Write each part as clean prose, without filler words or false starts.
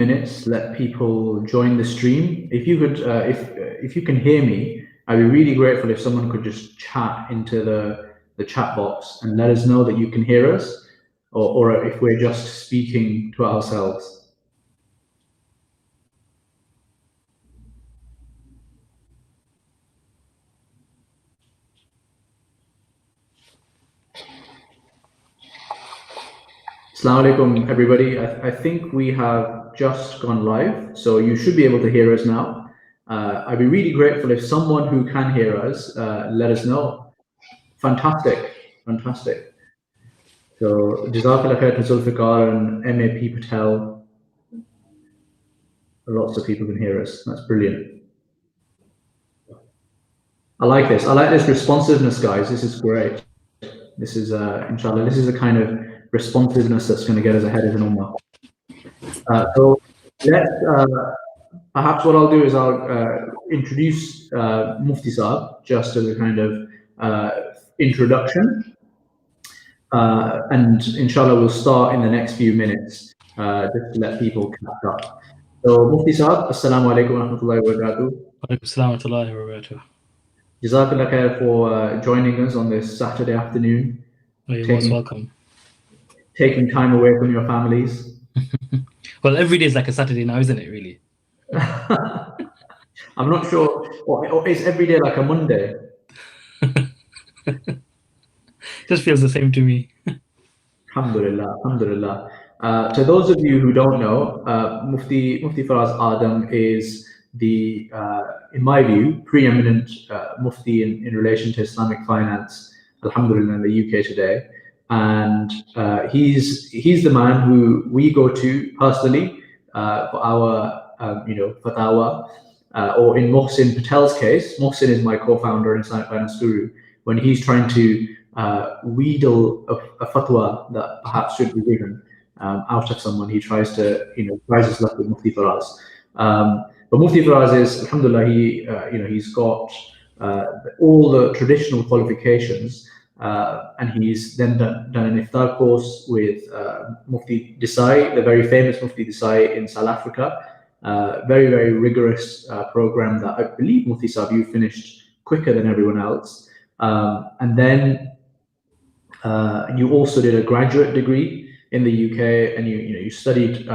minutes, let people join the stream. If you could, if you can hear me, I'd be really grateful if someone could just chat into the chat box and let us know that you can hear us, or if we're just speaking to ourselves. Assalamu alaikum, everybody. I think we have just gone live, so you should be able to hear us now. I'd be really grateful if someone who can hear us let us know. Fantastic, fantastic. So, Jazakallah khair to Zulfikar and MAP Patel. Lots of people can hear us. That's brilliant. I like this. I like this responsiveness, guys. This is great. This is, inshallah, this is the kind of responsiveness that's going to get us ahead as an ummah. So perhaps what I'll do is I'll introduce Mufti Saab just as a kind of introduction. And inshallah, we'll start in the next few minutes just to let people catch up. So, Mufti Saab, Assalamu alaikum wa rahmatullahi wa barakatuh. Wa alaikum assalam wa rahmatullahi wa barakatuh. Jazakallah khair for joining us on this Saturday afternoon. You're most welcome. Taking time away from your families. Well, every day is like a Saturday now, isn't it, really? I'm not sure. Or is every day like a Monday? Just feels the same to me. Alhamdulillah, alhamdulillah. To those of you who don't know, Mufti Faraz Adam is the, in my view, preeminent Mufti in relation to Islamic finance, alhamdulillah, in the UK today. And he's the man who we go to personally for our, fatwa. Or in Mohsin Patel's case, Mohsin is my co-founder in Islamic Finance Guru. When he's trying to wheedle a fatwa that perhaps should be given out of someone, he tries to, tries his luck with Mufti Faraz. But Mufti Faraz is, alhamdulillah, he's got all the traditional qualifications, and he's then done an iftar course with Mufti Desai, the very famous Mufti Desai in South Africa. Very, very rigorous program that I believe, Mufti Saab, you finished quicker than everyone else. And then you also did a graduate degree in the UK, and you studied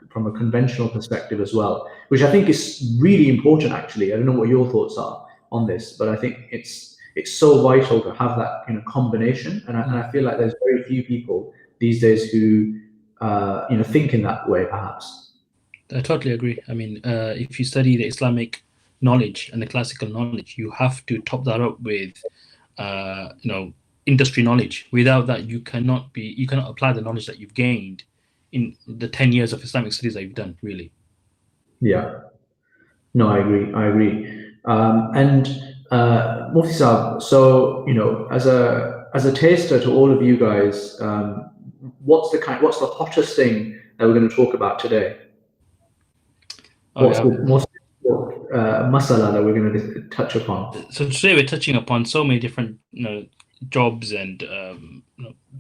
from a conventional perspective as well, which I think is really important, actually. I don't know what your thoughts are on this, but I think it's so vital to have that combination. And I feel like there's very few people these days who think in that way, perhaps. I totally agree. I mean, if you study the Islamic knowledge and the classical knowledge, you have to top that up with, industry knowledge. Without that, you cannot apply the knowledge that you've gained in the 10 years of Islamic studies that you've done, really. Yeah. No, I agree. And Mufti Saab, so as a taster to all of you guys, what's the hottest thing that we're going to talk about today? What's the most masala that we're going to touch upon? So today we're touching upon so many different jobs and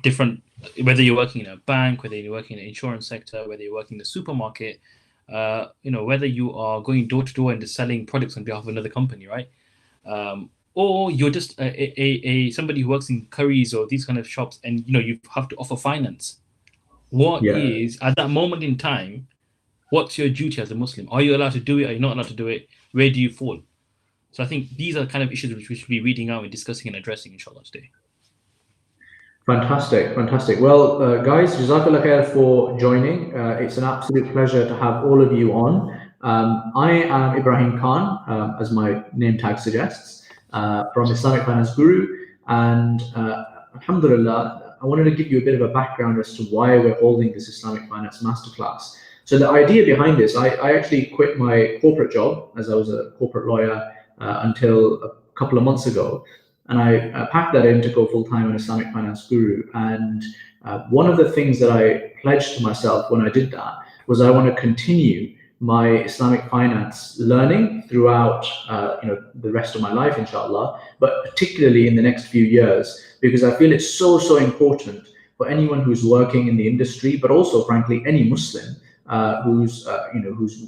different, whether you're working in a bank, whether you're working in the insurance sector, whether you're working in the supermarket, whether you are going door to door and selling products on behalf of another company, right? Or you're just somebody who works in curries or these kind of shops, and you have to offer finance. What is at that moment in time? What's your duty as a Muslim? Are you allowed to do it? Are you not allowed to do it? Where do you fall? So I think these are kind of issues which we should be reading out and discussing and addressing, inshallah, today. Fantastic. Well, guys, Jazakallah khair for joining. It's an absolute pleasure to have all of you on. I am Ibrahim Khan, as my name tag suggests, from Islamic Finance Guru. And alhamdulillah, I wanted to give you a bit of a background as to why we're holding this Islamic Finance Masterclass. So the idea behind this, I actually quit my corporate job, as I was a corporate lawyer until a couple of months ago. And I packed that in to go full-time on Islamic Finance Guru. And one of the things that I pledged to myself when I did that was I want to continue my Islamic finance learning throughout the rest of my life, inshallah, but particularly in the next few years, because I feel it's so important for anyone who's working in the industry, but also, frankly, any Muslim, who's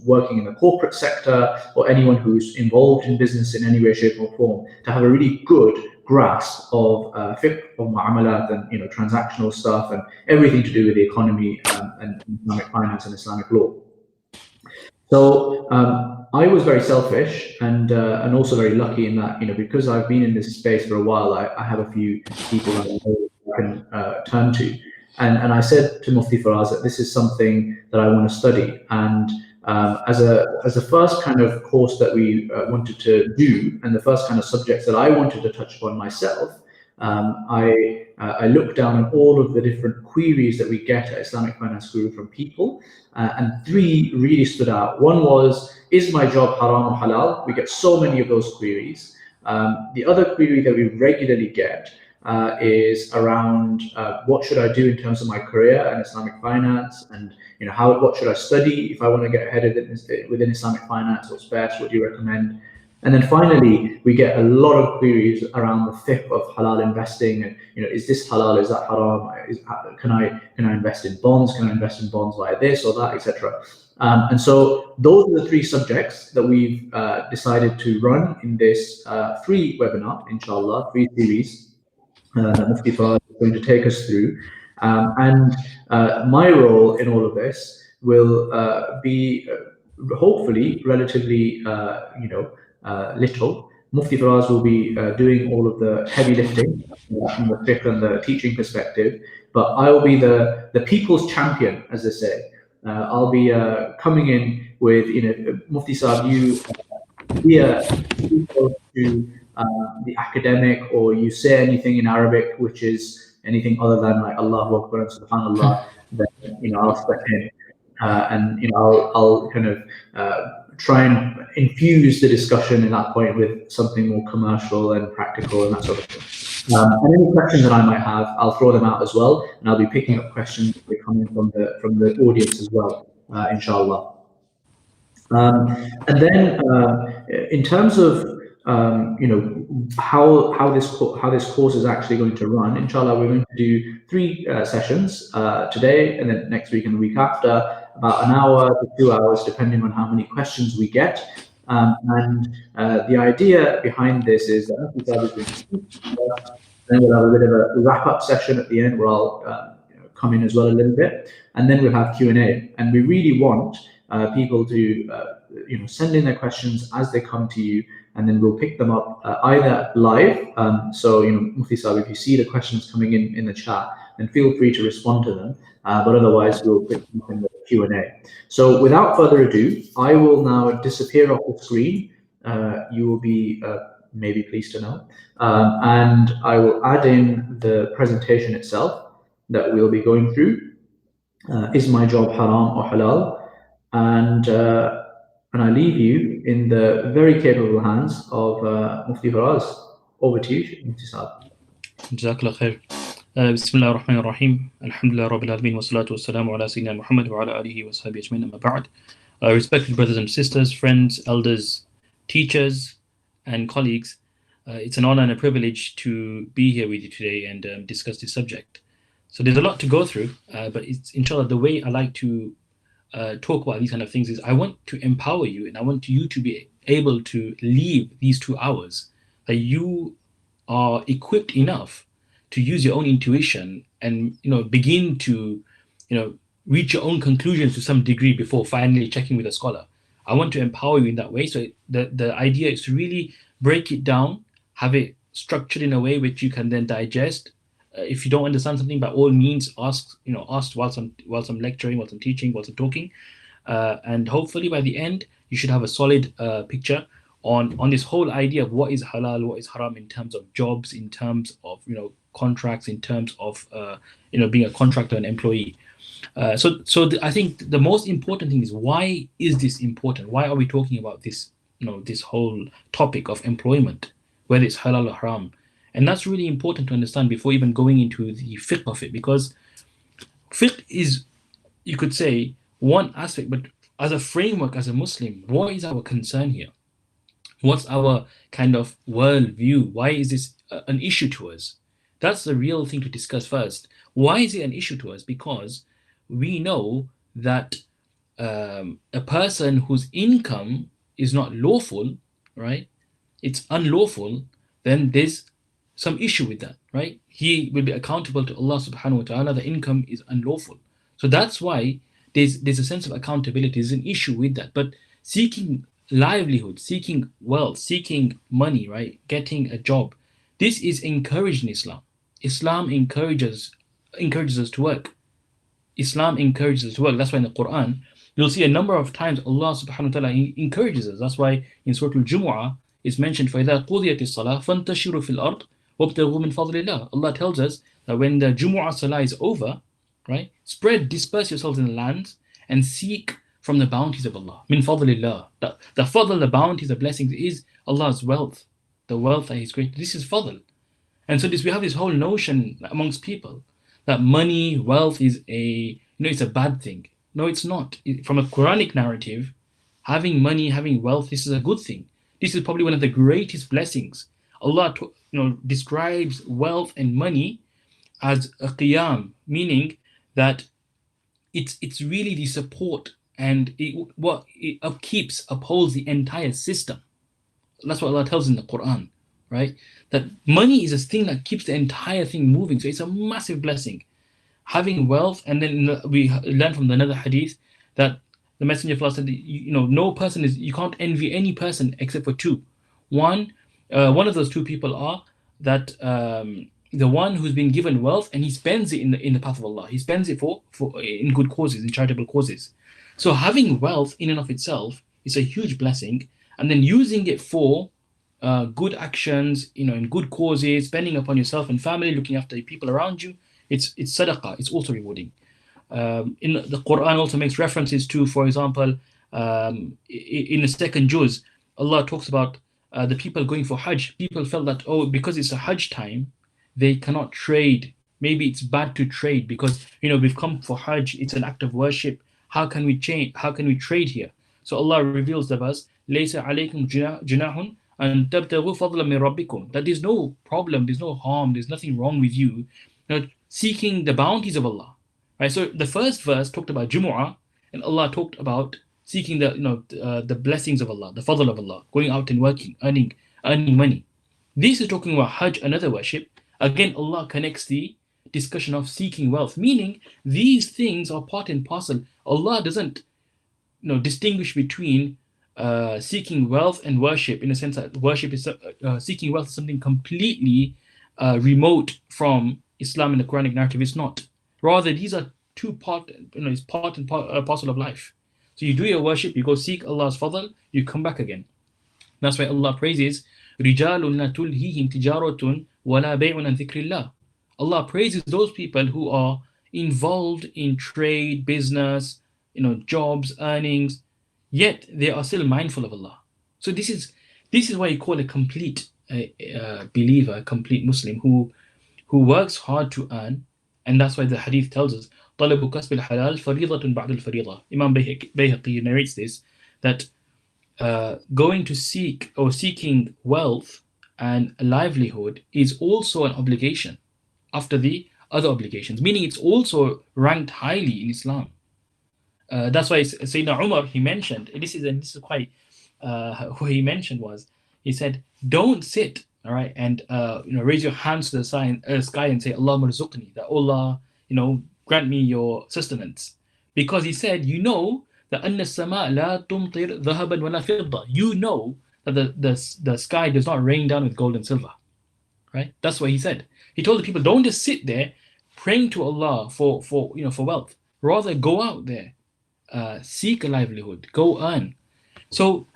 working in the corporate sector, or anyone who's involved in business in any way, shape, or form, to have a really good grasp of fiqh, of mu'amalat, and transactional stuff, and everything to do with the economy, and Islamic finance and Islamic law. So I was very selfish and also very lucky in that, because I've been in this space for a while, I have a few people that I can turn to. And I said to Mufti Faraz that this is something that I want to study. And as a first kind of course that we wanted to do, and the first kind of subjects that I wanted to touch upon myself, I looked down at all of the different queries that we get at Islamic Finance Guru from people, and three really stood out. One was, is my job haram or halal? We get so many of those queries. The other query that we regularly get is around what should I do in terms of my career and Islamic finance, and what should I study if I want to get ahead of it within Islamic finance? What's best? What do you recommend? And then finally, we get a lot of queries around the fiqh of halal investing, and is this halal? Is that haram? Can I invest in bonds? Can I invest in bonds via this or that, etc. And so those are the three subjects that we've decided to run in this free webinar, inshallah, free series that Mufti Faraz is going to take us through. And my role in all of this will be hopefully relatively, little. Mufti Faraz will be doing all of the heavy lifting from the fiqh and the teaching perspective, but I will be the people's champion, as they say. I'll be coming in with, Mufti Saab, you hear people to the academic, or you say anything in Arabic which is anything other than like Allahu Akbar and Subhanallah, then I'll step in, and I'll kind of try and infuse the discussion in that point with something more commercial and practical and that sort of thing. And any questions that I might have, I'll throw them out as well, and I'll be picking up questions that are coming from the audience as well, inshallah. And then in terms of how this course is actually going to run, inshallah, we're going to do 3 sessions today, and then next week and the week after, about an hour to 2 hours, depending on how many questions we get. And the idea behind this is that then we'll have a bit of a wrap-up session at the end where I'll come in as well a little bit, and then we'll have Q&A. And we really want people to send in their questions as they come to you, and then we'll pick them up either live. So Mufti Saab, if you see the questions coming in the chat, then feel free to respond to them. But otherwise, we'll pick them up in the Q&A. So without further ado, I will now disappear off the screen. You will be maybe pleased to know, and I will add in the presentation itself that we'll be going through. Is my job haram or halal? And I leave you in the very capable hands of Mufti Faraz. Over to you, Mufti Saab. Jazakallah khair. Bismillah ar-Rahman ar-Rahim. Alhamdulillah Rabbil Alameen wa salatu wa salamu ala Sayyidina Muhammad wa ala alihi wa sahbihi ajmain, amma ba'd. Respected brothers and sisters, friends, elders, teachers, and colleagues, it's an honor and a privilege to be here with you today and discuss this subject. So there's a lot to go through, but it's, inshallah, the way I like to talk about these kind of things is I want to empower you, and I want you to be able to leave these 2 hours that you are equipped enough to use your own intuition and begin to reach your own conclusions to some degree before finally checking with a scholar. I want to empower you in that way. So the idea is to really break it down, have it structured in a way which you can then digest. If you don't understand something, by all means, ask whilst I'm lecturing, whilst I'm teaching, whilst I'm talking, and hopefully by the end you should have a solid picture on this whole idea of what is halal, what is haram in terms of jobs, in terms of contracts, in terms of being a contractor and employee. I think the most important thing is, why is this important? Why are we talking about this? This whole topic of employment, whether it's halal or haram. And that's really important to understand before even going into the fiqh of it, because fiqh is, you could say, one aspect, but as a framework, as a Muslim, what is our concern here? What's our kind of world view? Why is this an issue to us? That's the real thing to discuss first. Why is it an issue to us? Because we know that a person whose income is not lawful, right? It's unlawful, then there's some issue with that, right? He will be accountable to Allah subhanahu wa ta'ala. The income is unlawful. So that's why there's a sense of accountability. There's an issue with that. But seeking livelihood, seeking wealth, seeking money, right? Getting a job, this is encouraged in Islam. Islam encourages us to work. Islam encourages us to work. That's why in the Quran, you'll see a number of times Allah subhanahu wa ta'ala encourages us. That's why in Surah Al-Jumu'ah, it's mentioned, فَإِذَا قُضِيَتِ الصَّلَاةِ فَانْتَشِرُوا فِي الْأَرْضِ وَابْتَغُوا مِنْ فَضْلِ اللَّهِ. Allah tells us that when the Jumu'ah Salah is over, right, disperse yourselves in the lands and seek from the bounties of Allah. Min fadlillah. The fadl, the bounties, the blessings is Allah's wealth. The wealth that He's created. This is fadl. And so we have this whole notion amongst people that money, wealth is it's a bad thing. No, it's not. From a Quranic narrative, having money, having wealth, this is a good thing. This is probably one of the greatest blessings. Allah describes wealth and money as a qiyam, meaning that it's really the support and it upholds the entire system. That's what Allah tells in the Quran, right? That money is a thing that keeps the entire thing moving. So it's a massive blessing. Having wealth, and then we learn from another hadith that the Messenger of Allah said, no person you can't envy any person except for two. One of those two people are that the one who's been given wealth and he spends it in the path of Allah. He spends it for in good causes, in charitable causes. So having wealth in and of itself is a huge blessing, and then using it for good actions, in good causes, spending upon yourself and family, looking after the people around you, it's sadaqah. It's also rewarding. In the Quran also makes references to, for example, in the second juz, Allah talks about the people going for Hajj. People felt that, because it's a Hajj time, they cannot trade. Maybe it's bad to trade because we've come for Hajj. It's an act of worship. How can we change? How can we trade here? So Allah reveals the verse, "Laysa alaykum junahun an tabtaghu fadlan min rabbikum." That there's no problem, there's no harm, there's nothing wrong with you, seeking the bounties of Allah. Right. So the first verse talked about Jumu'ah, and Allah talked about seeking the blessings of Allah, the fadl of Allah, going out and working, earning money. This is talking about Hajj, another worship. Again, Allah connects the discussion of seeking wealth, meaning these things are part and parcel. Allah doesn't distinguish between seeking wealth and worship, in a sense that worship is seeking wealth is something completely remote from Islam in the Quranic narrative. It's not. Rather, these are it's part and parcel of life. So you do your worship, you go seek Allah's fadl, you come back again. That's why Allah praises رِجَالٌ لَا تُلْهِهِمْ تِجَارَةٌ وَلَا بَيْعٌ عَنْ ذِكْرِ اللَّهِ. Allah praises those people who are involved in trade, business, jobs, earnings, yet they are still mindful of Allah. So this is why you call a complete believer, a complete Muslim who works hard to earn. And that's why the hadith tells us, طَلَبُ كَسْبِ الْحَلَالِ فَرِيضَةٌ بَعْدَ الْفَرِيضَةِ. Imam Bayhaqi narrates this, that going to seeking wealth and a livelihood is also an obligation after the other obligations, meaning it's also ranked highly in Islam. That's why Sayyidina Umar, he mentioned, this is quite, what he mentioned was, he said, don't sit, all right, and raise your hands to the sky and say, Allah marzuqni, that Allah, grant me your sustenance. Because he said, that أَنَّ السَّمَاءَ لَا تُمْطِرْ ذَهَبًا وَلَا فِضَّةً. That the sky does not rain down with gold and silver. Right? That's what he said. He told the people, don't just sit there praying to Allah for wealth. Rather, go out there, seek a livelihood, go earn. So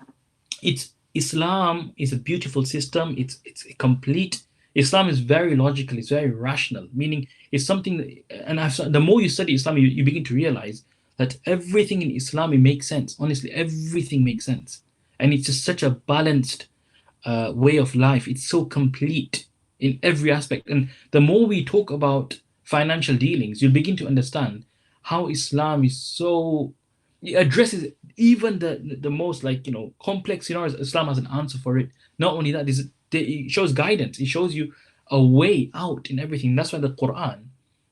Islam is a beautiful system. It's complete. Islam is very logical. It's very rational. Meaning, it's something. And the more you study Islam, you begin to realize that everything in Islam, it makes sense. Honestly, everything makes sense, and it's just such a balanced way of life. It's so complete in every aspect. And the more we talk about financial dealings, you'll begin to understand how Islam is so. It addresses even the most complex scenarios. Islam has an answer for it. Not only that, it shows guidance. It shows you a way out in everything. That's why the Quran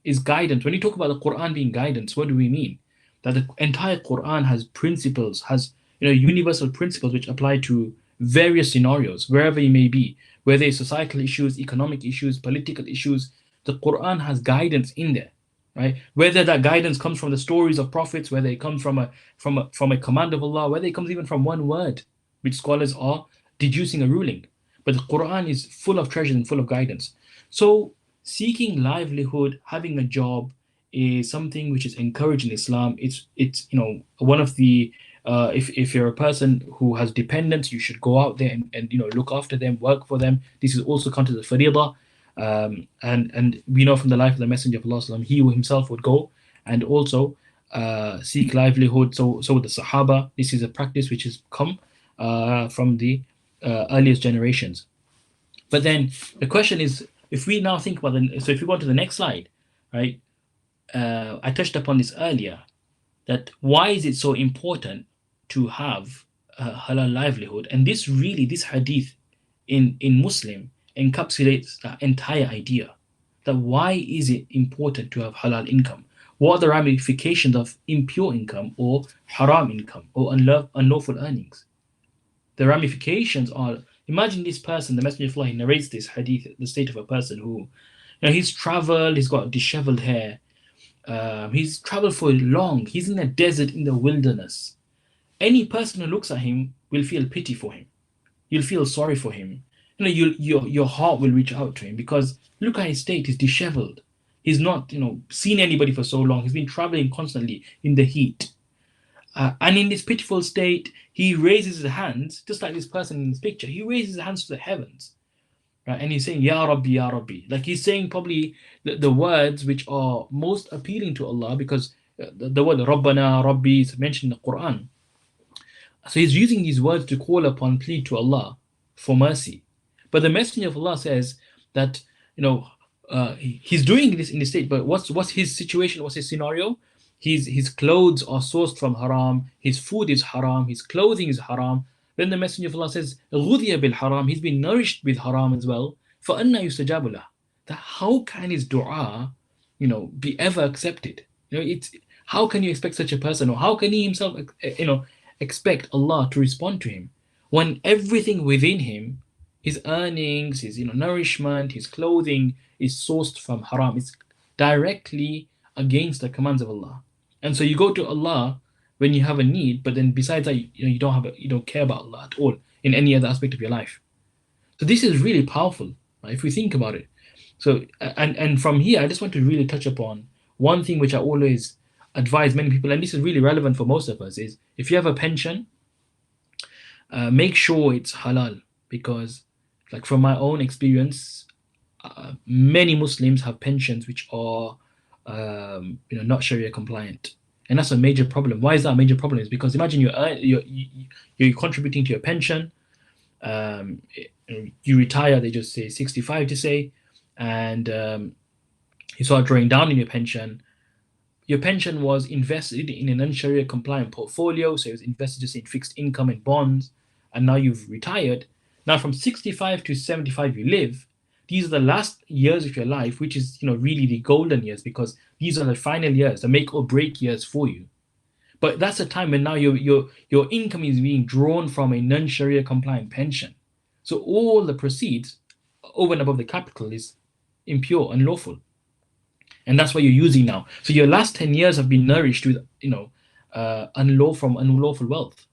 is guidance. When you talk about the Quran being guidance, what do we mean? that the entire Quran has principles, has universal principles which apply to various scenarios, wherever you may be, whether it's societal issues, economic issues, political issues. The Quran has guidance in there, right? Whether that guidance comes from the stories of prophets, whether it comes from a command of Allah, whether it comes even from one word, which scholars are deducing a ruling. But the Quran is full of treasures and full of guidance. So seeking livelihood, having a job, is something which is encouraged in Islam. It's one of the if you're a person who has dependents, you should go out there and look after them, work for them. This is also counted as faridah. And we know from the life of the Messenger of Allah, he himself would go and also seek livelihood. So with the Sahaba, this is a practice which has come from the earliest generations. But then the question is, if we now think about so if we go on to the next slide, right? I touched upon this earlier, that why is it so important to have a halal livelihood? And this hadith in Muslim encapsulates that entire idea, that why is it important to have halal income? What are the ramifications of impure income or haram income or unlawful earnings? The ramifications are, imagine this person, the Messenger of Allah, he narrates this hadith, the state of a person who, he's traveled, he's got disheveled hair, he's traveled for long, he's in a desert, in the wilderness. Any person who looks at him will feel pity for him. You'll feel sorry for him. Your heart will reach out to him, because look at his state, he's disheveled. He's not, seen anybody for so long. He's been traveling constantly in the heat. And in this pitiful state, he raises his hands, just like this person in this picture. He raises his hands to the heavens, right? And he's saying, Ya Rabbi, Ya Rabbi. Like he's saying probably the words which are most appealing to Allah, because the word Rabbana, Rabbi is mentioned in the Quran. So he's using these words to call upon, plead to Allah for mercy. But the Messenger of Allah says that, he's doing this in the state, but what's his situation? What's his scenario? His clothes are sourced from haram, his food is haram, his clothing is haram. Then the Messenger of Allah says, غُذِيَ بِالْحَرَامِ, he's been nourished with haram as well. فَأَنَّا يُسْتَجَابُ لَهُ, that how can his dua, be ever accepted? It's, how can you expect such a person, or how can he himself, expect Allah to respond to him when everything within him, his earnings, his nourishment, his clothing is sourced from haram? It's directly against the commands of Allah. And so you go to Allah when you have a need, but then besides that, you don't care about Allah at all in any other aspect of your life. So this is really powerful, right, if we think about it. So and from here, I just want to really touch upon one thing which I always advise many people, and this is really relevant for most of us, is if you have a pension, make sure it's halal, because like from my own experience, many Muslims have pensions which are not Sharia compliant, and that's a major problem. Why is that a major problem? Is because imagine you're contributing to your pension, you retire, they just say 65 to say, and you start drawing down in your pension. Your pension was invested in a non-Sharia compliant portfolio, so it was invested just in fixed income and bonds, and now you've retired. Now from 65 to 75 you live. These are the last years of your life, which is really the golden years, because these are the final years, the make or break years for you. But that's a time when now your income is being drawn from a non-Sharia compliant pension. So all the proceeds over and above the capital is impure, unlawful. And that's what you're using now. So your last 10 years have been nourished with unlawful wealth.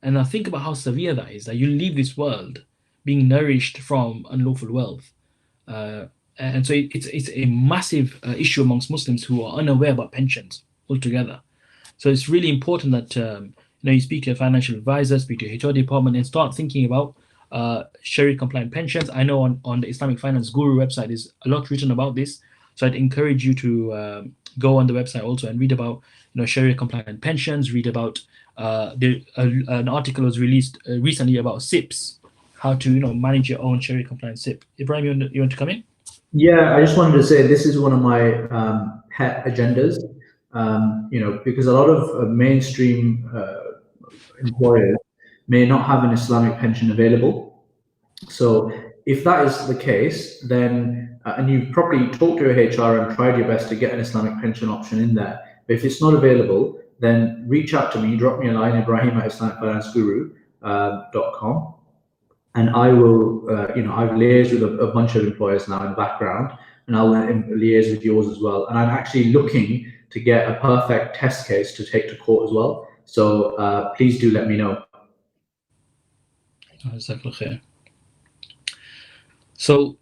And now think about how severe that is, that you leave this world being nourished from unlawful wealth. And so it's a massive issue amongst Muslims who are unaware about pensions altogether. So it's really important that you speak to a financial advisor, speak to your HR department, and start thinking about Sharia compliant pensions. I know on the Islamic Finance Guru website is a lot written about this. So I'd encourage you to go on the website also and read about Sharia compliant pensions. Read about an article was released recently about SIPs, how to manage your own Sharia compliant SIP. Ibrahim, you want to come in? Yeah, I just wanted to say this is one of my pet agendas. Because a lot of mainstream employers may not have an Islamic pension available. So if that is the case, then and you've probably talked to your HR and tried your best to get an Islamic pension option in there, But if it's not available, then reach out to me, drop me a line, ibrahim@islamicfinanceguru.com, and I will, I've liaised with a bunch of employers now in the background, and I'll liaise with yours as well. And I'm actually looking to get a perfect test case to take to court as well. So please do let me know. So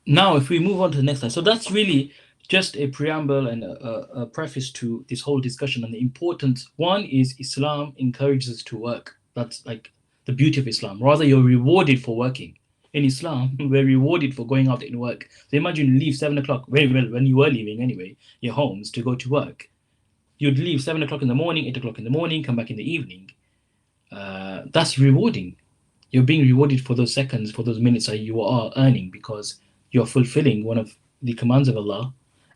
now if we move on to the next slide. So that's really just a preamble and a preface to this whole discussion on the importance. One is Islam encourages us to work. That's like the beauty of Islam. Rather, you're rewarded for working. In Islam, we're rewarded for going out and work. So imagine you leave 7 o'clock, very well, when you were leaving anyway, your homes to go to work. You'd leave 7 o'clock in the morning, 8 o'clock in the morning, come back in the evening. That's rewarding. You're being rewarded for those seconds, for those minutes that you are earning, because you're fulfilling one of the commands of Allah,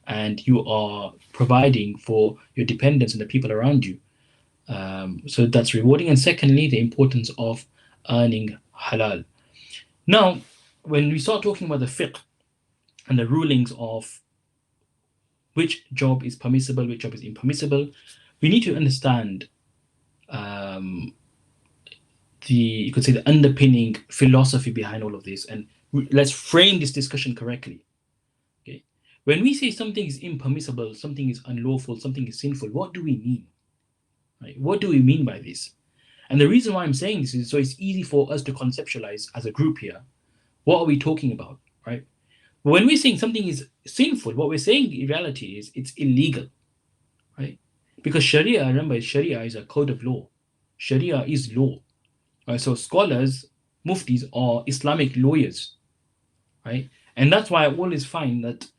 and you are providing for your dependents and the people around you. So that's rewarding. And secondly, the importance of earning halal. Now, when we start talking about the fiqh and the rulings of which job is permissible, which job is impermissible, we need to understand you could say the underpinning philosophy behind all of this, and let's frame this discussion correctly. Okay, when we say something is impermissible, something is unlawful, something is sinful, what do we mean? Right? What do we mean by this? And the reason why I'm saying this is so it's easy for us to conceptualize as a group here. What are we talking about, right? When we're saying something is sinful, what we're saying in reality is it's illegal, right? Because Sharia, remember, Sharia is a code of law. Sharia is law. Right? So scholars, muftis, are Islamic lawyers, right? And that's why I always find that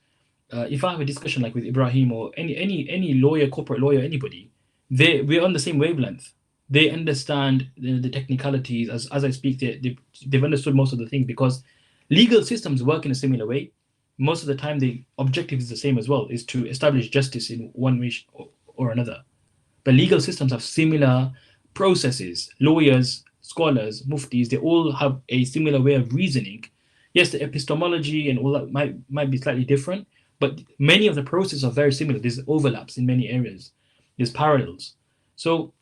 if I have a discussion like with Ibrahim or any lawyer, corporate lawyer, anybody, we're on the same wavelength. They understand the technicalities. As I speak, they've understood most of the things, because legal systems work in a similar way. Most of the time, the objective is the same as well, is to establish justice in one way or another. But legal systems have similar processes. Lawyers, scholars, muftis, they all have a similar way of reasoning. Yes, the epistemology and all that might be slightly different, but many of the processes are very similar. There's overlaps in many areas. There's parallels. So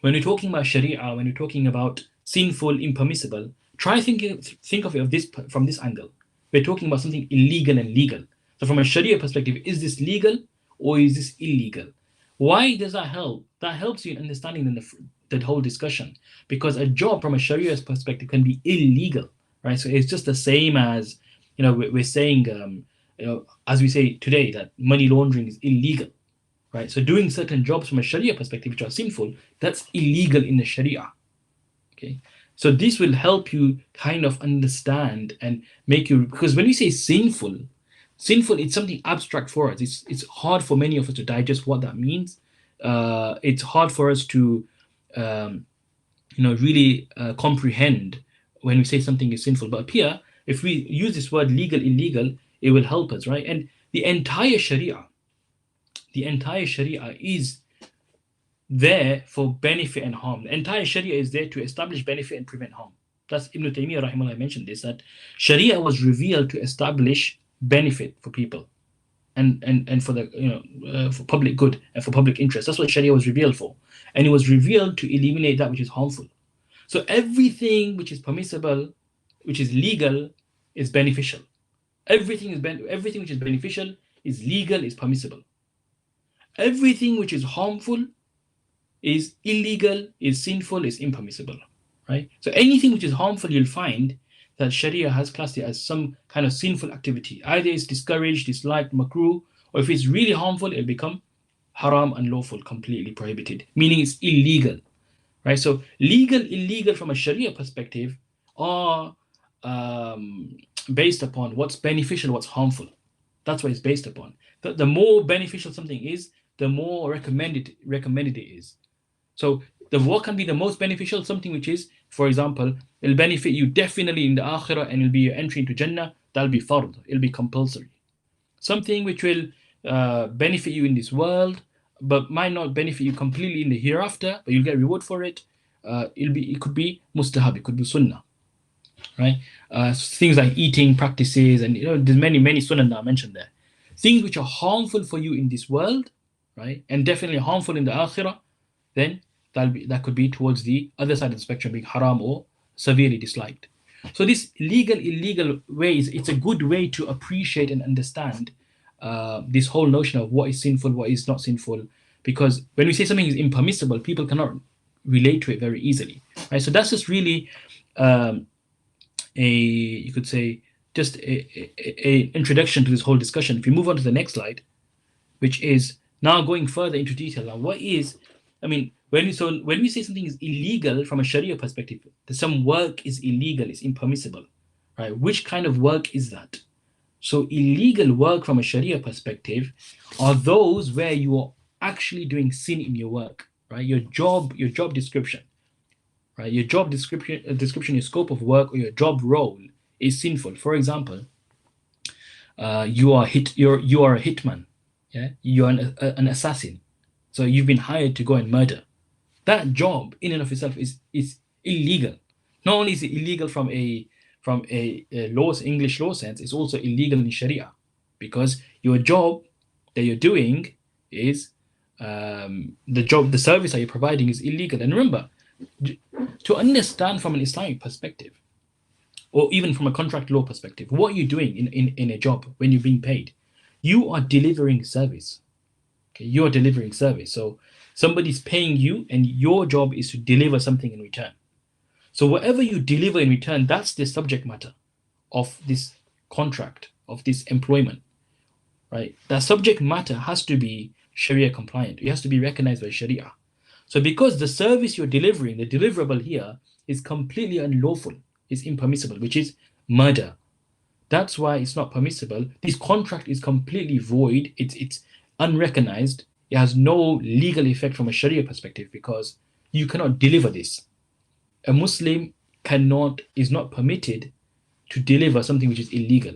when we're talking about Sharia, when we're talking about sinful, impermissible, try think of it from this angle. We're talking about something illegal and legal. So from a Sharia perspective, is this legal or is this illegal? Why does that help? That helps you in understanding the whole discussion, because a job from a Sharia perspective can be illegal, right? So it's just the same as, we're saying, as we say today, that money laundering is illegal, right? So doing certain jobs from a Sharia perspective, which are sinful, that's illegal in the Sharia, okay? So this will help you kind of understand and make you, because when we say sinful, it's something abstract for us. It's hard for many of us to digest what that means. It's hard for us to, really comprehend when we say something is sinful. But here, if we use this word legal, illegal, it will help us, right? And the entire Sharia is there for benefit and harm. The entire Sharia is there to establish benefit and prevent harm. That's Ibn Taymiyyah rahimahullah mentioned this, that Sharia was revealed to establish benefit for people and for the for public good and for public interest. That's what Sharia was revealed for. And it was revealed to eliminate that which is harmful. So everything which is permissible, which is legal, is beneficial. Everything which is beneficial is legal, is permissible. Everything which is harmful is illegal, is sinful, is impermissible, right? So anything which is harmful, you'll find that Sharia has classed it as some kind of sinful activity. Either it's discouraged, disliked, makruh, or if it's really harmful, it'll become haram, unlawful, completely prohibited, meaning it's illegal, right? So legal, illegal from a Sharia perspective are based upon what's beneficial, what's harmful. That's what it's based upon. The more beneficial something is, the more recommended it is. So what can be the most beneficial? Something which is, for example, it'll benefit you definitely in the akhirah and it'll be your entry into Jannah. That'll be fard. It'll be compulsory. Something which will benefit you in this world, but might not benefit you completely in the hereafter, but you'll get reward for it. It could be mustahab. It could be sunnah, right? Things like eating practices, and there's many sunnah that I mentioned there. Things which are harmful for you in this world, right, and definitely harmful in the akhirah, then that could be towards the other side of the spectrum, being haram or severely disliked. So this legal illegal ways, it's a good way to appreciate and understand this whole notion of what is sinful, what is not sinful, because when we say something is impermissible, people cannot relate to it very easily, right? So that's just really you could say, just a introduction to this whole discussion. If we move on to the next slide, which is now going further into detail. Now, what is, I mean, when we say something is illegal from a Sharia perspective, that some work is illegal, is impermissible, right? Which kind of work is that? So illegal work from a Sharia perspective are those where you are actually doing sin in your work, right? Your job description, right? Your job description, your scope of work, or your job role is sinful. For example, you are a hitman, yeah, you're an assassin, so you've been hired to go and murder. That job in and of itself is illegal. Not only is it illegal from a English law sense, it's also illegal in Sharia, because your job that you're doing is the service that you're providing is illegal. And remember, to understand from an Islamic perspective, or even from a contract law perspective, what are you doing in a job when you're being paid? You are delivering service. Okay, you are delivering service. So somebody's paying you, and your job is to deliver something in return. So whatever you deliver in return, that's the subject matter of this contract, of this employment, right? That subject matter has to be Sharia compliant. It has to be recognized by Sharia. So because the service you're delivering, the deliverable here, is completely unlawful, is impermissible, which is murder. That's why it's not permissible. This contract is completely void. It's unrecognized. It has no legal effect from a Sharia perspective, because you cannot deliver this. A Muslim is not permitted to deliver something which is illegal,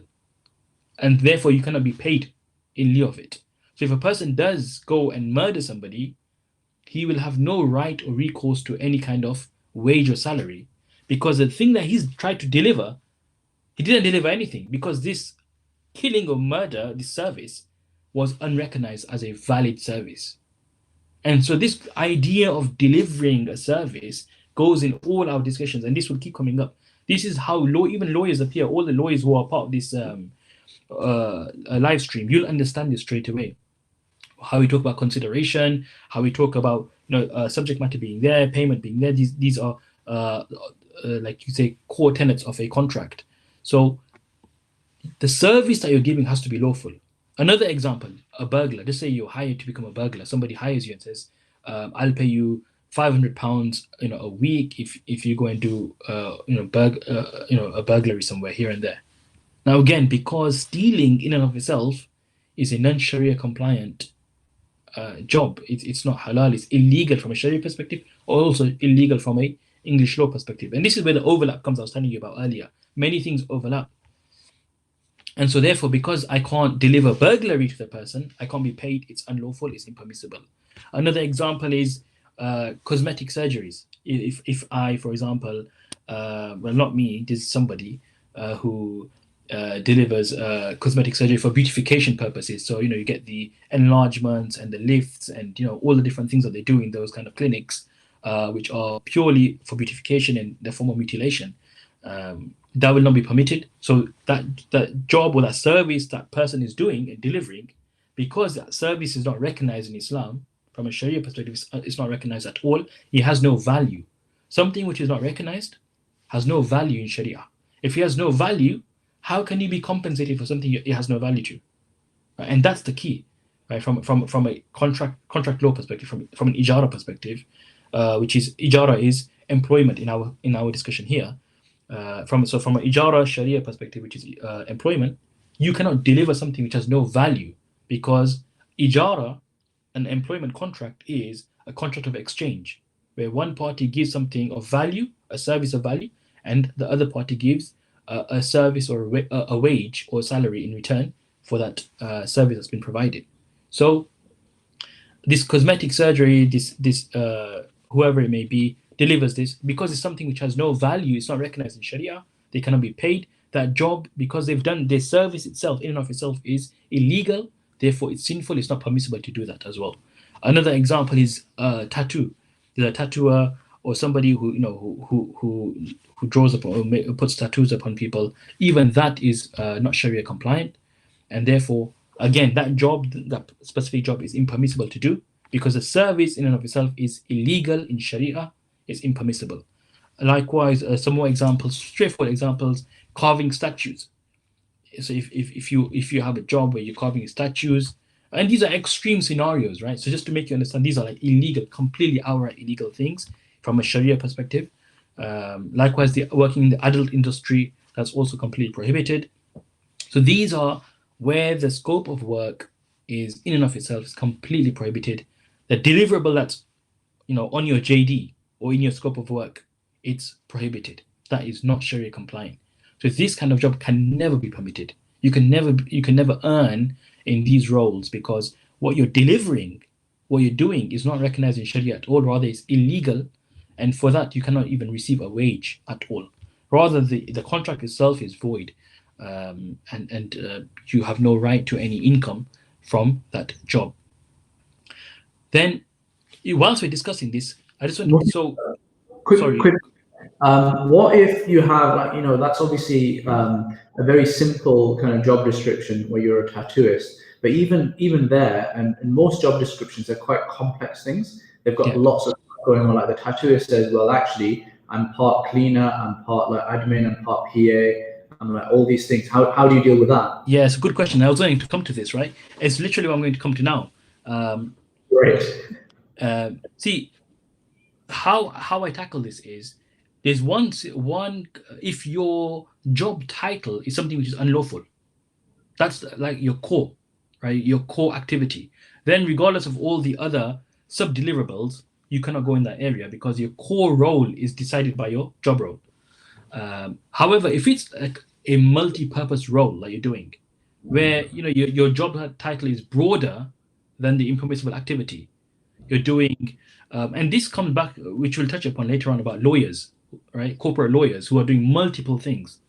and therefore you cannot be paid in lieu of it. So if a person does go and murder somebody, he will have no right or recourse to any kind of wage or salary, because the thing that he's tried to deliver, he didn't deliver anything, because this killing or murder, this service, was unrecognized as a valid service. And so this idea of delivering a service goes in all our discussions, and this will keep coming up. This is how even lawyers appear. All the lawyers who are part of this live stream, you'll understand this straight away. How we talk about consideration, how we talk about subject matter being there, payment being there. These are like you say, core tenets of a contract. So the service that you're giving has to be lawful. Another example, a burglar. Let's say you're hired to become a burglar. Somebody hires you and says, "I'll pay you £500, a week if you go and do a burglary somewhere here and there." Now again, because stealing in and of itself is a non-Sharia compliant job, it's not halal. It's illegal from a Sharia perspective, or also illegal from a English law perspective. And this is where the overlap comes. I was telling you about earlier. Many things overlap. And so therefore, because I can't deliver burglary to the person, I can't be paid. It's unlawful. It's impermissible. Another example is cosmetic surgeries. If I, for example, well, not me, this is somebody who delivers cosmetic surgery for beautification purposes. So, you get the enlargements and the lifts and, all the different things that they do in those kind of clinics, which are purely for beautification and the form of mutilation. That will not be permitted. So that job or that service that person is doing and delivering, because that service is not recognized in Islam, from a Sharia perspective, it's not recognized at all. It has no value. Something which is not recognized has no value in Sharia. If it has no value, how can you be compensated for something it has no value to? Right? And that's the key, right? From a contract law perspective, from an ijara perspective, which is ijara is employment in our discussion here. From an ijara Sharia perspective, which is employment, you cannot deliver something which has no value, because ijara, an employment contract, is a contract of exchange, where one party gives something of value, a service of value, and the other party gives a service or a wage or salary in return for that service that's been provided. So this cosmetic surgery, this whoever it may be, delivers this because it's something which has no value. It's not recognized in Sharia. They cannot be paid. That job, because they've done their service itself, in and of itself, is illegal. Therefore, it's sinful. It's not permissible to do that as well. Another example is tattoo. There's a tattooer or somebody who who draws up or puts tattoos upon people. Even that is not Sharia compliant, and therefore, again, that specific job is impermissible to do because the service in and of itself is illegal in Sharia. It's impermissible. Likewise, some more examples, straightforward examples: carving statues. So if you have a job where you're carving statues, and these are extreme scenarios, right? So just to make you understand, these are like illegal, completely outright illegal things from a Sharia perspective. Likewise, the working in the adult industry, that's also completely prohibited. So these are where the scope of work is in and of itself is completely prohibited. The deliverable that's on your JD or in your scope of work, it's prohibited. That is not Sharia compliant. So this kind of job can never be permitted. You can never earn in these roles because what you're delivering, what you're doing is not recognized in Sharia at all. Rather, it's illegal, and for that you cannot even receive a wage at all. Rather, the contract itself is void, and you have no right to any income from that job. Then, whilst we're discussing this, I just want to, quick. What if you have, like, that's obviously a very simple kind of job description where you're a tattooist, but even there, and most job descriptions are quite complex things. They've got lots of stuff going on. Like the tattooist says, well, actually, I'm part cleaner, I'm part like admin, I'm part PA, I'm like all these things. How do you deal with that? Yeah, it's a good question. I was going to come to this, right? It's literally what I'm going to come to now. Great. See, how I tackle this is there's one if your job title is something which is unlawful, that's like your core, right? Your core activity. Then regardless of all the other sub deliverables, you cannot go in that area because your core role is decided by your job role. However, if it's like a multi-purpose role that you're doing, where your job title is broader than the impermissible activity you're doing, and this comes back, which we'll touch upon later on, about lawyers, right? Corporate lawyers who are doing multiple things.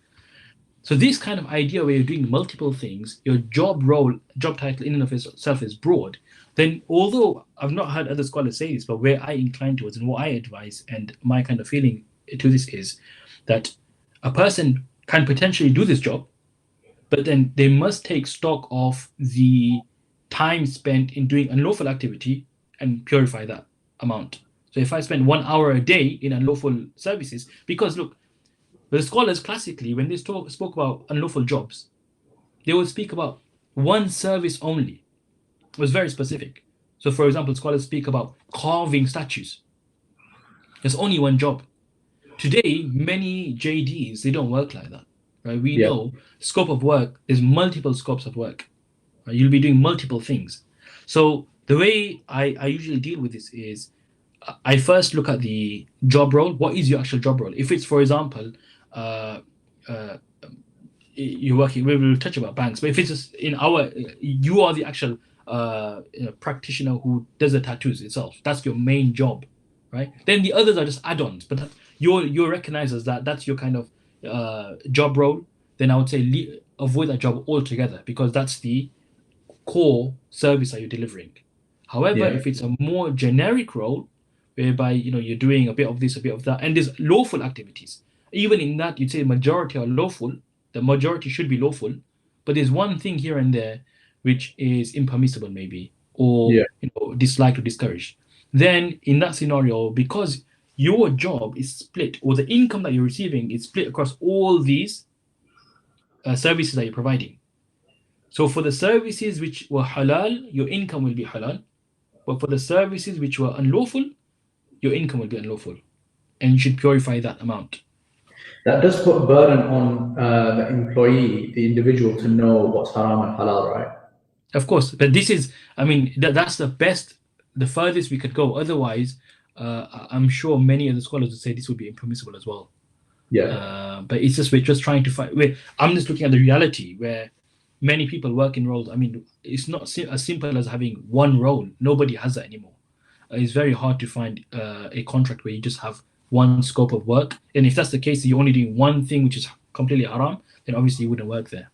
So this kind of idea where you're doing multiple things, your job title in and of itself is broad, then although I've not heard other scholars say this, but where I incline towards and what I advise and my kind of feeling to this is that a person can potentially do this job, but then they must take stock of the time spent in doing unlawful activity and purify that amount. So if I spend 1 hour a day in unlawful services, because look, the scholars classically, when they spoke about unlawful jobs, they would speak about one service only. It was very specific. So for example, scholars speak about carving statues. There's only one job. Today, many JDs, they don't work like that, right? We know scope of work, there's multiple scopes of work. Right? You'll be doing multiple things. So the way I usually deal with this is I first look at the job role. What is your actual job role? If it's, for example, you're working, we will touch about banks, but if it's just you are the actual practitioner who does the tattoos itself, that's your main job, right? Then the others are just add-ons, but you're recognized as that's your kind of job role. Then I would say avoid that job altogether because that's the core service that you're delivering. However, if it's a more generic role, whereby you're doing a bit of this, a bit of that, and there's lawful activities, even in that you'd say majority are lawful, the majority should be lawful, but there's one thing here and there which is impermissible maybe, or disliked or discouraged. Then in that scenario, because your job is split, or the income that you're receiving is split across all these services that you're providing. So for the services which were halal, your income will be halal. But for the services which were unlawful, your income will be unlawful. And you should purify that amount. That does put a burden on the employee, the individual, to know what's haram and halal, right? Of course. But this is, that's the furthest we could go. Otherwise, I'm sure many of the scholars would say this would be impermissible as well. But it's just, we're just trying to find, I'm just looking at the reality where many people work in roles. It's not as simple as having one role. Nobody has that anymore. It's very hard to find a contract where you just have one scope of work. And if that's the case, you're only doing one thing which is completely haram, then obviously you wouldn't work there.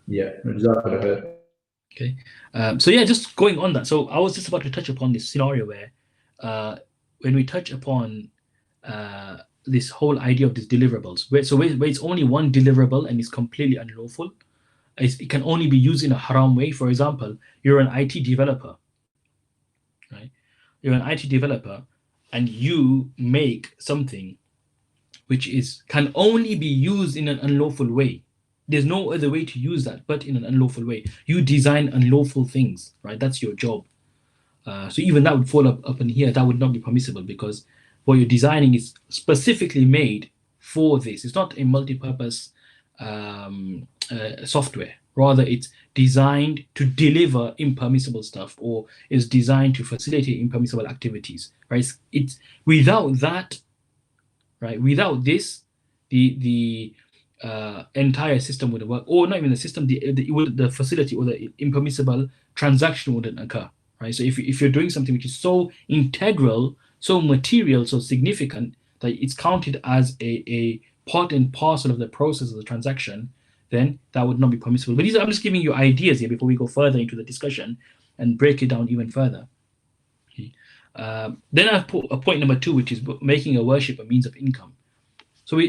Yeah, exactly. Okay. So yeah, just going on that. So I was just about to touch upon this scenario where when we touch upon this whole idea of these deliverables, where it's only one deliverable and it's completely unlawful, it can only be used in a haram way. For example, you're an IT developer, right? You're an IT developer and you make something which can only be used in an unlawful way. There's no other way to use that but in an unlawful way. You design unlawful things, right? That's your job. So even that would fall up in here. That would not be permissible because what you're designing is specifically made for this. It's not a multi-purpose software. Rather, it's designed to deliver impermissible stuff, or is designed to facilitate impermissible activities. Right? It's without that. Right? Without this, the entire system wouldn't work, or not even the system. The facility or the impermissible transaction wouldn't occur. Right? So if you're doing something which is so integral, so material, so significant that it's counted as a part and parcel of the process of the transaction, then that would not be permissible. But I'm just giving you ideas here before we go further into the discussion and break it down even further. Okay. Then I've put a point number 2, which is making a worship a means of income. So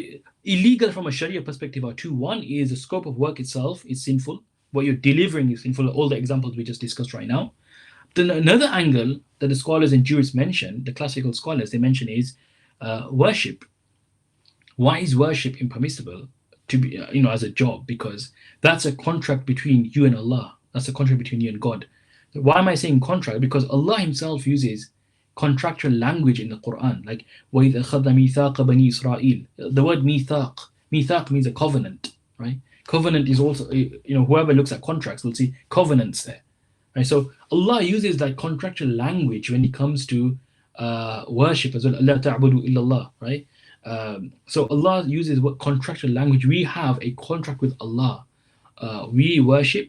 illegal from a Sharia perspective are two. One is the scope of work itself is sinful. What you're delivering is sinful. All the examples we just discussed right now. Then another angle that the scholars and jurists mention, the classical scholars, they mention is worship. Why is worship impermissible to be, as a job? Because that's a contract between you and Allah. That's a contract between you and God. Why am I saying contract? Because Allah Himself uses contractual language in the Quran, like وَإِذْ أَخَذَ مِيثَاقَ بَنِي إِسْرَائِيل. The word mithaq. Mithaq means a covenant, right? Covenant is also, whoever looks at contracts will see covenants there. Right, so Allah uses that contractual language when it comes to worship as well. La ta'budu illallah, right? So Allah uses what contractual language. We have a contract with Allah. We worship,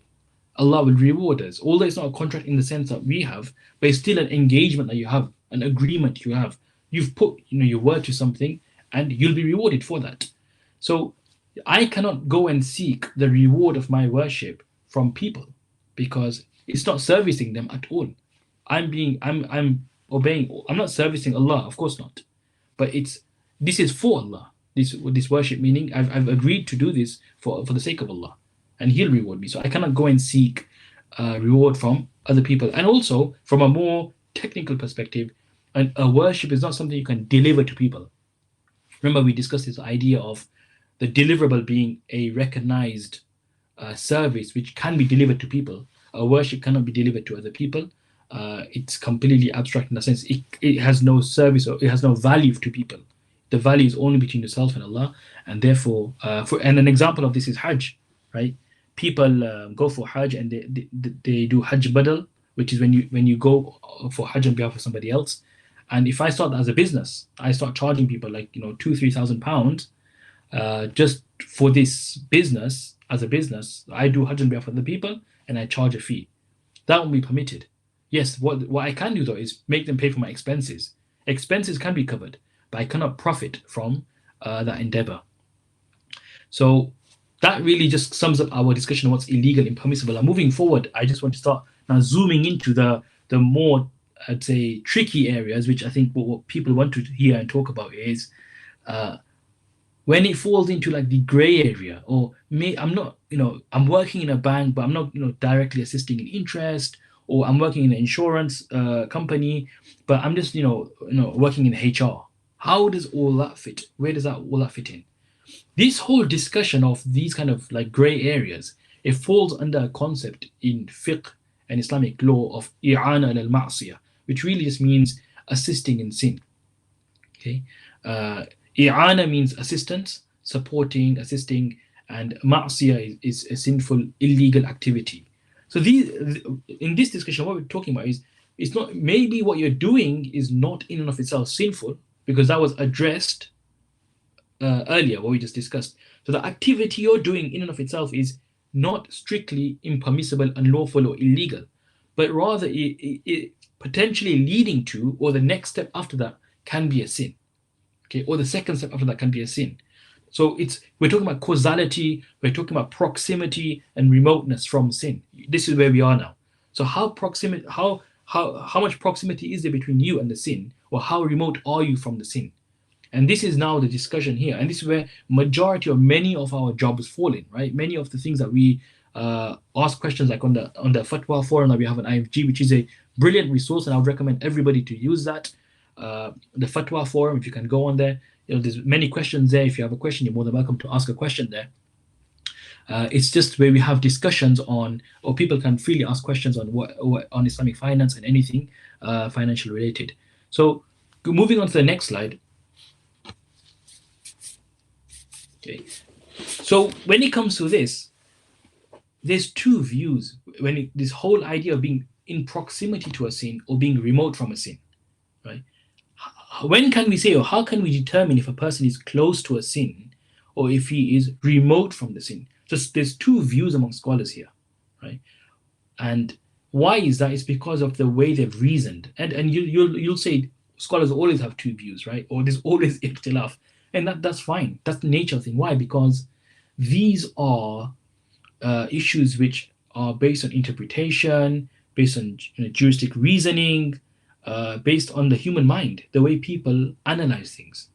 Allah will reward us. Although it's not a contract in the sense that we have, but it's still an engagement that you have, an agreement you have. You've put your word to something, and you'll be rewarded for that. So I cannot go and seek the reward of my worship from people because it's not servicing them at all. I'm obeying. I'm not servicing Allah, of course not. But this is for Allah. This worship, meaning I've agreed to do this for the sake of Allah, and He'll reward me. So I cannot go and seek reward from other people. And also from a more technical perspective, a worship is not something you can deliver to people. Remember, we discussed this idea of the deliverable being a recognized service which can be delivered to people. A worship cannot be delivered to other people. It's completely abstract in the sense it has no service or it has no value to people. The value is only between yourself and Allah, and therefore, and an example of this is Hajj, right? People go for Hajj and they do Hajj badal, which is when you go for Hajj on behalf of somebody else. And if I start that as a business, I start charging people like £2,000-3,000 just for this business. As a business, I do Hajj on behalf of the people and I charge a fee. That won't be permitted. Yes, what I can do though is make them pay for my expenses. Expenses can be covered, but I cannot profit from that endeavor. So that really just sums up our discussion on what's illegal and permissible. And moving forward, I just want to start now zooming into the more, I'd say, tricky areas, which I think what people want to hear and talk about is when it falls into like the gray area, or I'm not, I'm working in a bank, but I'm not, directly assisting in interest, or I'm working in an insurance company, but I'm just, working in HR. How does all that fit? Where does all that fit in? This whole discussion of these kind of like gray areas, it falls under a concept in fiqh and Islamic law of i'ana al-ma'siyah, which really just means assisting in sin. Okay, i'ana means assistance, supporting, assisting, and ma'siyah is a sinful, illegal activity. So in this discussion, what we're talking about is it's not, maybe what you're doing is not in and of itself sinful, because that was addressed earlier, what we just discussed. So the activity you're doing in and of itself is not strictly impermissible, unlawful, or illegal, but rather it potentially leading to, or the next step after that can be a sin. Okay, or the second step after that can be a sin. So we're talking about causality, we're talking about proximity and remoteness from sin. This is where we are now. So how much proximity is there between you and the sin, or how remote are you from the sin? And this is now the discussion here, and this is where majority of many of our jobs fall in, right? Many of the things that we ask questions, like on the fatwa forum that we have on IFG, which is a brilliant resource, and I would recommend everybody to use that. The fatwa forum, if you can go on there, there's many questions there. If you have a question, you're more than welcome to ask a question there. It's just where we have discussions on, or people can freely ask questions on on Islamic finance and anything financial related. So moving on to the next slide. Okay, so when it comes to this, there's two views this whole idea of being in proximity to a sin or being remote from a sin, right? When can we say, or how can we determine if a person is close to a sin or if he is remote from the sin? Just there's two views among scholars here, right? And why is that? It's because of the way they've reasoned, and you'll say scholars always have two views, right? Or there's always ikhtilaf, and that's fine. That's the nature of the thing. Why? Because these are issues which are based on interpretation, based on juristic reasoning, based on the human mind, the way people analyze things.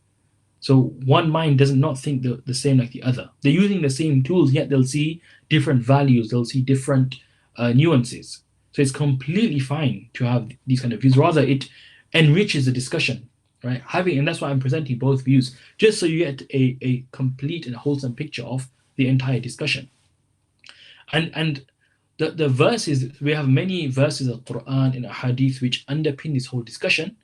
So one mind does not think the same like the other. They're using the same tools, yet they'll see different values, they'll see different nuances. So it's completely fine to have these kind of views. Rather, it enriches the discussion, right? And that's why I'm presenting both views, just so you get a complete and wholesome picture of the entire discussion. And the verses, we have many verses of Quran and Hadith which underpin this whole discussion.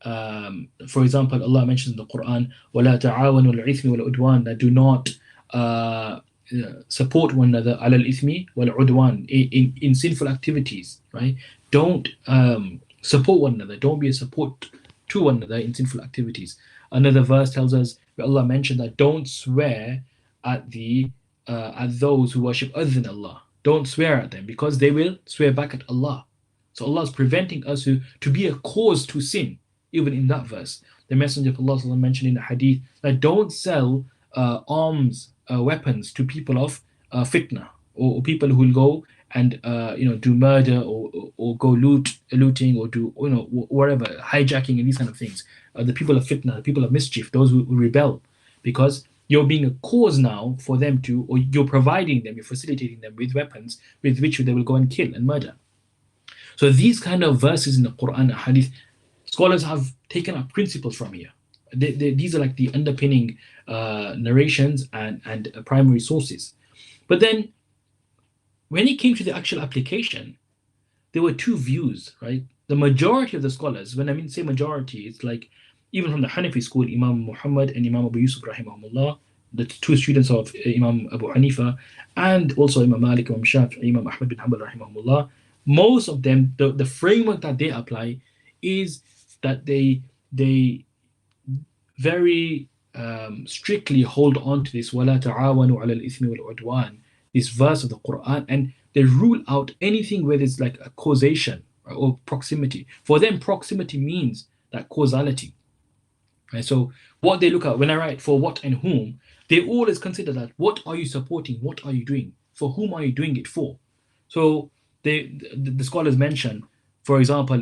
For example, Allah mentions in the Quran, وَلَا تَعَاوَنُوا الْإِثْمِ وَالْعُدْوَانِ, that do not support one another على الإثم والعدوان, in sinful activities, right? Don't support one another. Don't be a support to one another in sinful activities. Another verse tells us, where Allah mentioned that don't swear at those who worship other than Allah. Don't swear at them, because they will swear back at Allah. So Allah is preventing us to be a cause to sin, even in that verse. The Messenger of Allah mentioned in the hadith that don't sell arms, weapons to people of fitna, or people who will go and do murder, or go looting, or do whatever, hijacking and these kind of things. The people of fitna, the people of mischief, those who rebel, because you're being a cause now for them or you're providing them, you're facilitating them with weapons with which they will go and kill and murder. So these kind of verses in the Quran and Hadith, scholars have taken up principles from here. These are like the underpinning narrations and primary sources. But then, when it came to the actual application, there were two views, right? The majority of the scholars, when I say majority, it's like, even from the Hanafi school, Imam Muhammad and Imam Abu Yusuf rahimahumullah, the two students of Imam Abu Hanifa, and also Imam Malik, Imam Shafi'i, Imam Ahmad bin Hanbal rahimahumullah, most of them, the framework that they apply is that they very strictly hold on to this وَلَا تَعَاوَنُوا عَلَى الْإِثْمِ وَالْعُدْوَانِ, this verse of the Quran, and they rule out anything where there's like a causation or proximity. For them, proximity means that causality. Right? So what they look at when I write for what and whom, they always consider that what are you supporting, what are you doing, for whom are you doing it for. So the scholars mention, for example,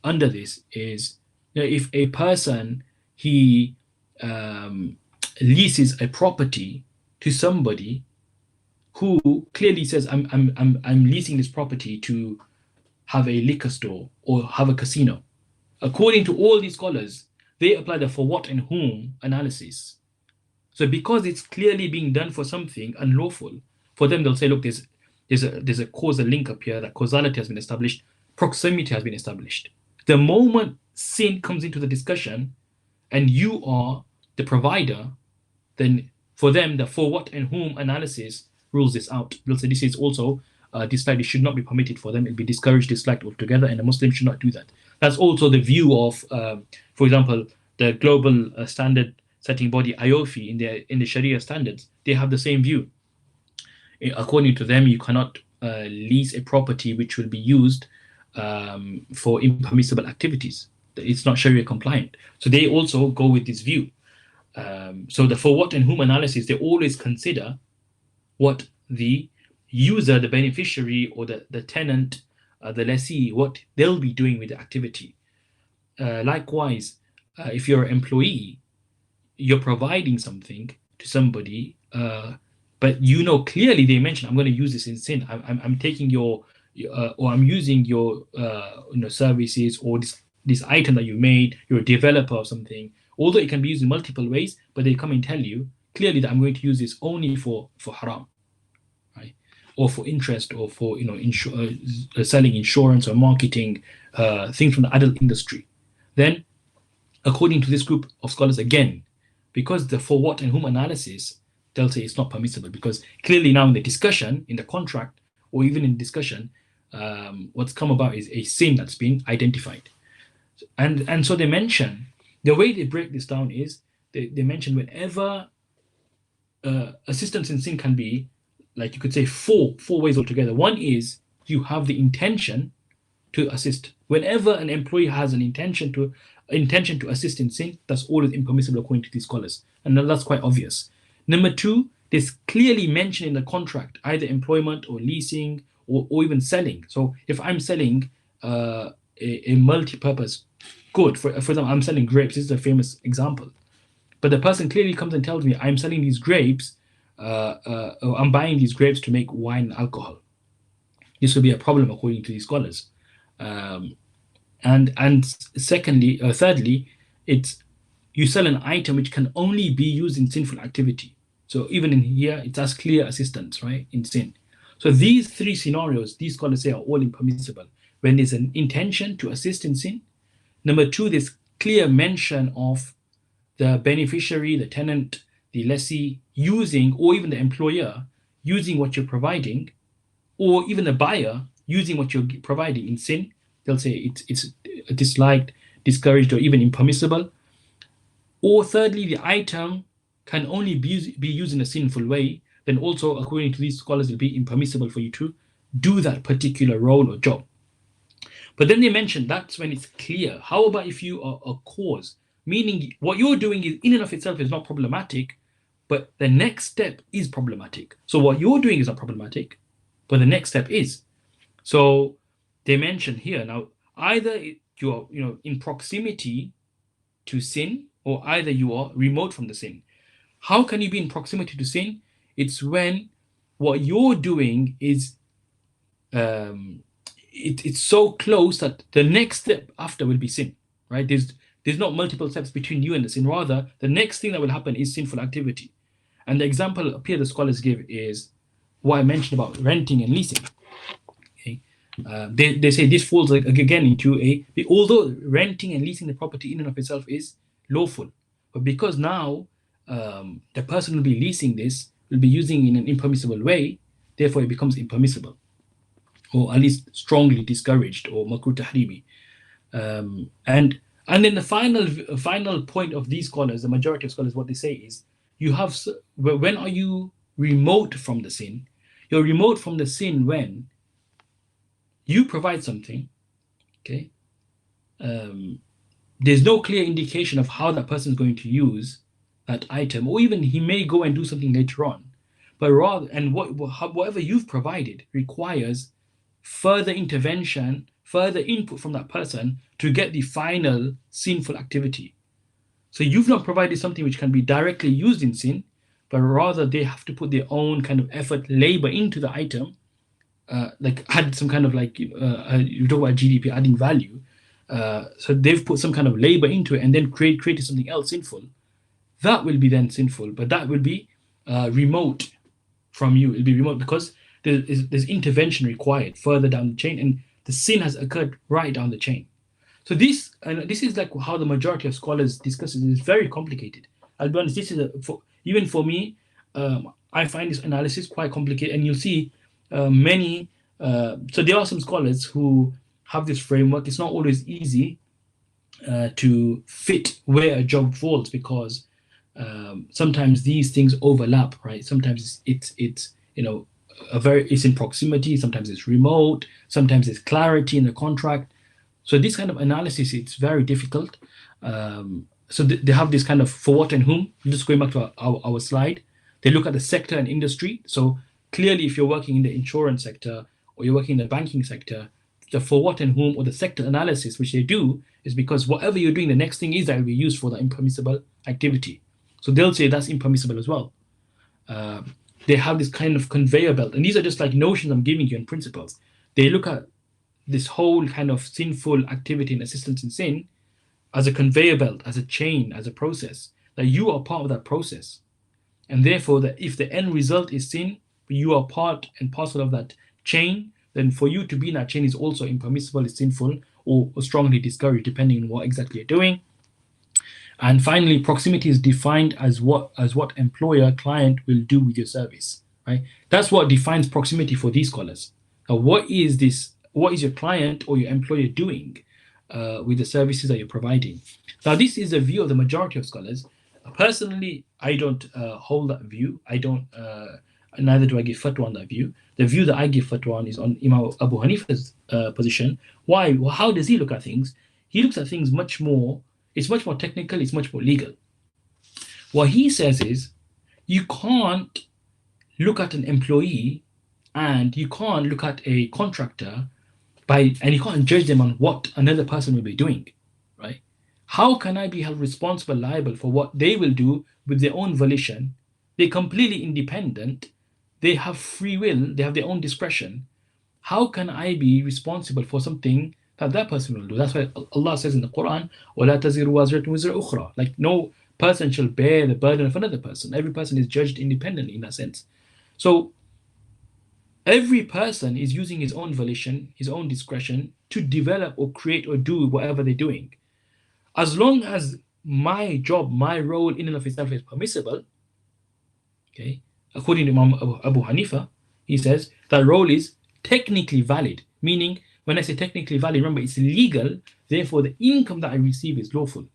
under this is, if a person he leases a property to somebody who clearly says, I'm leasing this property to have a liquor store or have a casino. According to all these scholars, they apply the for what and whom analysis. So because it's clearly being done for something unlawful, for them they'll say, look, there's a causal link up here, that causality has been established, proximity has been established. The moment sin comes into the discussion and you are the provider, then for them the for what and whom analysis rules this out. They'll say this is also disliked, it should not be permitted for them, it'll be discouraged, disliked altogether, and a Muslim should not do that. That's also the view of, for example, the global standard setting body IOFI in the Sharia standards. They have the same view. According to them, you cannot lease a property which will be used for impermissible activities. It's not Sharia compliant. So they also go with this view. So the for what and whom analysis, they always consider what the user, the beneficiary, or the tenant, the lessee, what they'll be doing with the activity. Likewise, if you're an employee, you're providing something to somebody, but you know clearly they mentioned, I'm going to use this in sin. I'm taking your, or I'm using your services, or this item that you made. You're a developer or something. Although it can be used in multiple ways, but they come and tell you clearly that I'm going to use this only for haram, right? Or for interest, or for selling insurance or marketing things from the adult industry. Then, according to this group of scholars, again, because the for what and whom analysis, they'll say it's not permissible, because clearly now in the discussion, in the contract, or even in discussion, what's come about is a sin that's been identified. And so they mention, the way they break this down is, they mention whenever assistance in sin can be, like you could say, four ways altogether. One is you have the intention to assist. Whenever an employee has an intention to assist in sin, that's always impermissible according to these scholars, and that's quite obvious. Number two, there's clearly mentioned in the contract either employment or leasing or even selling. So if I'm selling a multi-purpose good, for example, I'm selling grapes. This is a famous example. But the person clearly comes and tells me, I'm selling these grapes, or I'm buying these grapes to make wine and alcohol. This will be a problem according to these scholars. And secondly, thirdly, it's you sell an item which can only be used in sinful activity. So even in here, it's as clear assistance, right, in sin. So these three scenarios, these scholars say, are all impermissible. When there's an intention to assist in sin. Number two, there's clear mention of the beneficiary, the tenant, the lessee using, or even the employer using what you're providing, or even the buyer using what you're providing in sin. They'll say it's disliked, discouraged, or even impermissible. Or thirdly, the item can only be used in a sinful way. Then also, according to these scholars, it'll be impermissible for you to do that particular role or job. But then they mention that's when it's clear. How about if you are a cause? Meaning what you're doing is in and of itself is not problematic, but the next step is problematic. So what you're doing is not problematic, but the next step is. So they mention here now, either you're in proximity to sin, or either you are remote from the sin. How can you be in proximity to sin? It's when what you're doing is it's so close that the next step after will be sin, right? There's not multiple steps between you and the sin. Rather, the next thing that will happen is sinful activity. And the example up here the scholars give is what I mentioned about renting and leasing. Okay, they say this falls again into although renting and leasing the property in and of itself is lawful, but because now the person will be leasing this will be using in an impermissible way, therefore it becomes impermissible, or at least strongly discouraged, or makruh tahrimi. And then the final point of these scholars, the majority of scholars, what they say is, you have, when are you remote from the sin? You're remote from the sin when you provide something, okay? There's no clear indication of how that person is going to use that item, or even he may go and do something later on. But rather, and whatever you've provided requires further intervention, further input from that person to get the final sinful activity. So you've not provided something which can be directly used in sin, but rather they have to put their own kind of effort, labor into the item, like add some kind of you talk about GDP, adding value. So they've put some kind of labor into it and then created something else sinful. That will be then sinful, but that will be remote from you. It'll be remote because there's intervention required further down the chain, and the sin has occurred right down the chain. So this is like how the majority of scholars discuss it. It's very complicated. I'll be honest, this is even for me, I find this analysis quite complicated, and you'll see many. So there are some scholars who have this framework. It's not always easy to fit where a job falls, because sometimes these things overlap, right? Sometimes it's it's in proximity, sometimes it's remote, sometimes there's clarity in the contract. So this kind of analysis, it's very difficult. so they have this kind of for what and whom. Just going back to our slide, they look at the sector and industry. So clearly, if you're working in the insurance sector or you're working in the banking sector, the for what and whom or the sector analysis which they do is because whatever you're doing, the next thing is that will be used for the impermissible activity. So they'll say that's impermissible as well. They have this kind of conveyor belt, and these are just like notions I'm giving you and principles. They look at this whole kind of sinful activity and assistance in sin as a conveyor belt, as a chain, as a process, that you are part of that process. And therefore, that if the end result is sin, you are part and parcel of that chain, then for you to be in that chain is also impermissible, is sinful, or strongly discouraged, depending on what exactly you're doing. And finally, proximity is defined as what employer client will do with your service, right? That's what defines proximity for these scholars. Now, what is your client or your employer doing with the services that you're providing? Now, this is a view of the majority of scholars. Personally, I don't hold that view. I don't, neither do I give fatwa on that view. The view that I give fatwa on is on Imam Abu Hanifa's position. Why? Well, how does he look at things? He looks at things much more, it's much more technical, it's much more legal. What he says is, you can't look at an employee and you can't look at a contractor and you can't judge them on what another person will be doing, right? How can I be held responsible, liable for what they will do with their own volition? They're completely independent. They have free will. They have their own discretion. How can I be responsible for something that person will do? That's why Allah says in the Quran, وَلَا تَزِرُ وَازِرَةٌ وِزْرَ أُخْرَى. Like, no person shall bear the burden of another person. Every person is judged independently in that sense. So every person is using his own volition, his own discretion to develop or create or do whatever they're doing. As long as my job, my role in and of itself is permissible, okay, according to Imam Abu Hanifa, he says that role is technically valid. Meaning, when I say technically valid, remember it's legal, therefore the income that I receive is lawful.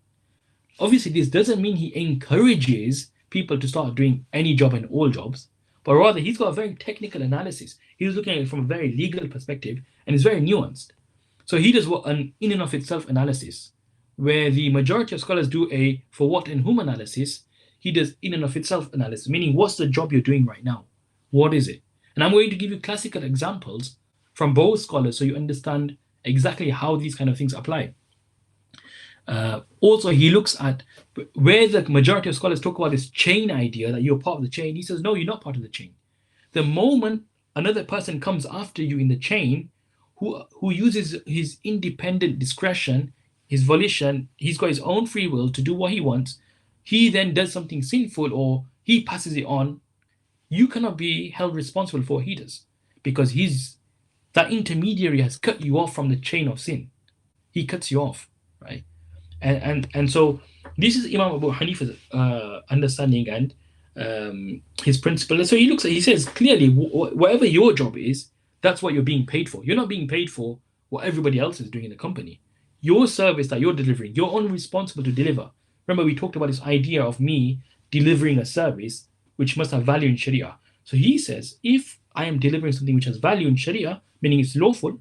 Obviously, this doesn't mean he encourages people to start doing any job and all jobs, but rather he's got a very technical analysis. He's looking at it from a very legal perspective, and it's very nuanced. So he does what an in and of itself analysis, where the majority of scholars do a for what and whom analysis. He does in and of itself analysis, meaning what's the job you're doing right now? What is it? And I'm going to give you classical examples from both scholars so you understand exactly how these kind of things apply. Also, he looks at where the majority of scholars talk about this chain idea, that you're part of the chain. He says, no, you're not part of the chain. The moment another person comes after you in the chain, who uses his independent discretion, his volition, he's got his own free will to do what he wants, he then does something sinful or he passes it on, you cannot be held responsible for what he does, because that intermediary has cut you off from the chain of sin. He cuts you off, right? And so this is Imam Abu Hanifa's understanding and his principle. So he says clearly, whatever your job is, that's what you're being paid for. You're not being paid for what everybody else is doing in the company. Your service that you're delivering, you're only responsible to deliver. Remember, we talked about this idea of me delivering a service which must have value in Sharia. So he says, if I am delivering something which has value in Sharia, meaning it's lawful,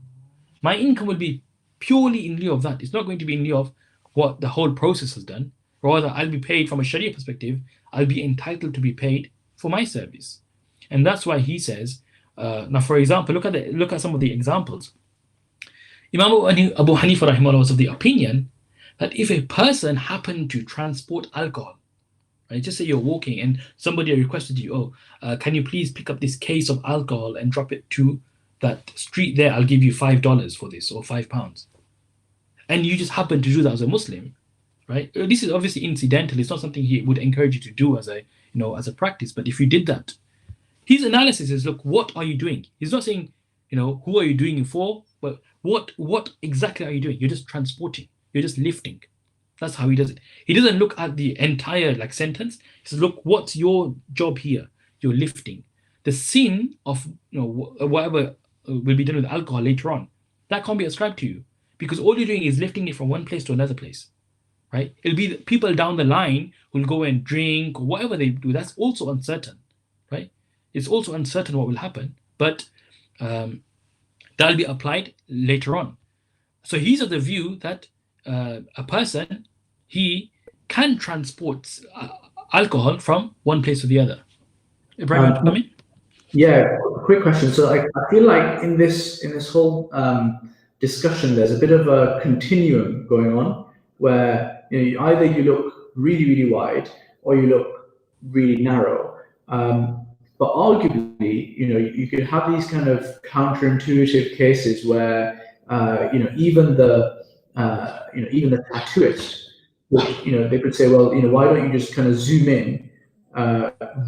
my income will be purely in lieu of that. It's not going to be in lieu of what the whole process has done. Rather, I'll be paid from a Sharia perspective. I'll be entitled to be paid for my service. And that's why he says, now for example, look at some of the examples. Imam Abu Hanifa rahimahullah was of the opinion that if a person happened to transport alcohol, right, just say you're walking and somebody requested you, can you please pick up this case of alcohol and drop it to that street there, I'll give you $5 for this, or £5. And you just happen to do that as a Muslim, right? This is obviously incidental. It's not something he would encourage you to do as a practice. But if you did that, his analysis is, look, what are you doing? He's not saying, who are you doing it for, but what exactly are you doing? You're just transporting. You're just lifting. That's how he does it. He doesn't look at the entire sentence. He says, look, what's your job here? You're lifting. The sin of whatever will be done with alcohol later on, that can't be ascribed to you, because all you're doing is lifting it from one place to another place, right? It'll be the people down the line who'll go and drink or whatever they do. That's also uncertain, right? It's also uncertain what will happen, but that'll be applied later on. So he's of the view that a person, he can transport alcohol from one place to the other. Ibrahim, want to come in? Yeah, quick question. So I feel like in this whole discussion, there's a bit of a continuum going on where either you look really, really wide or you look really narrow. But arguably, you could have these kind of counterintuitive cases where even the tattooist, which they could say, well, why don't you just kind of zoom in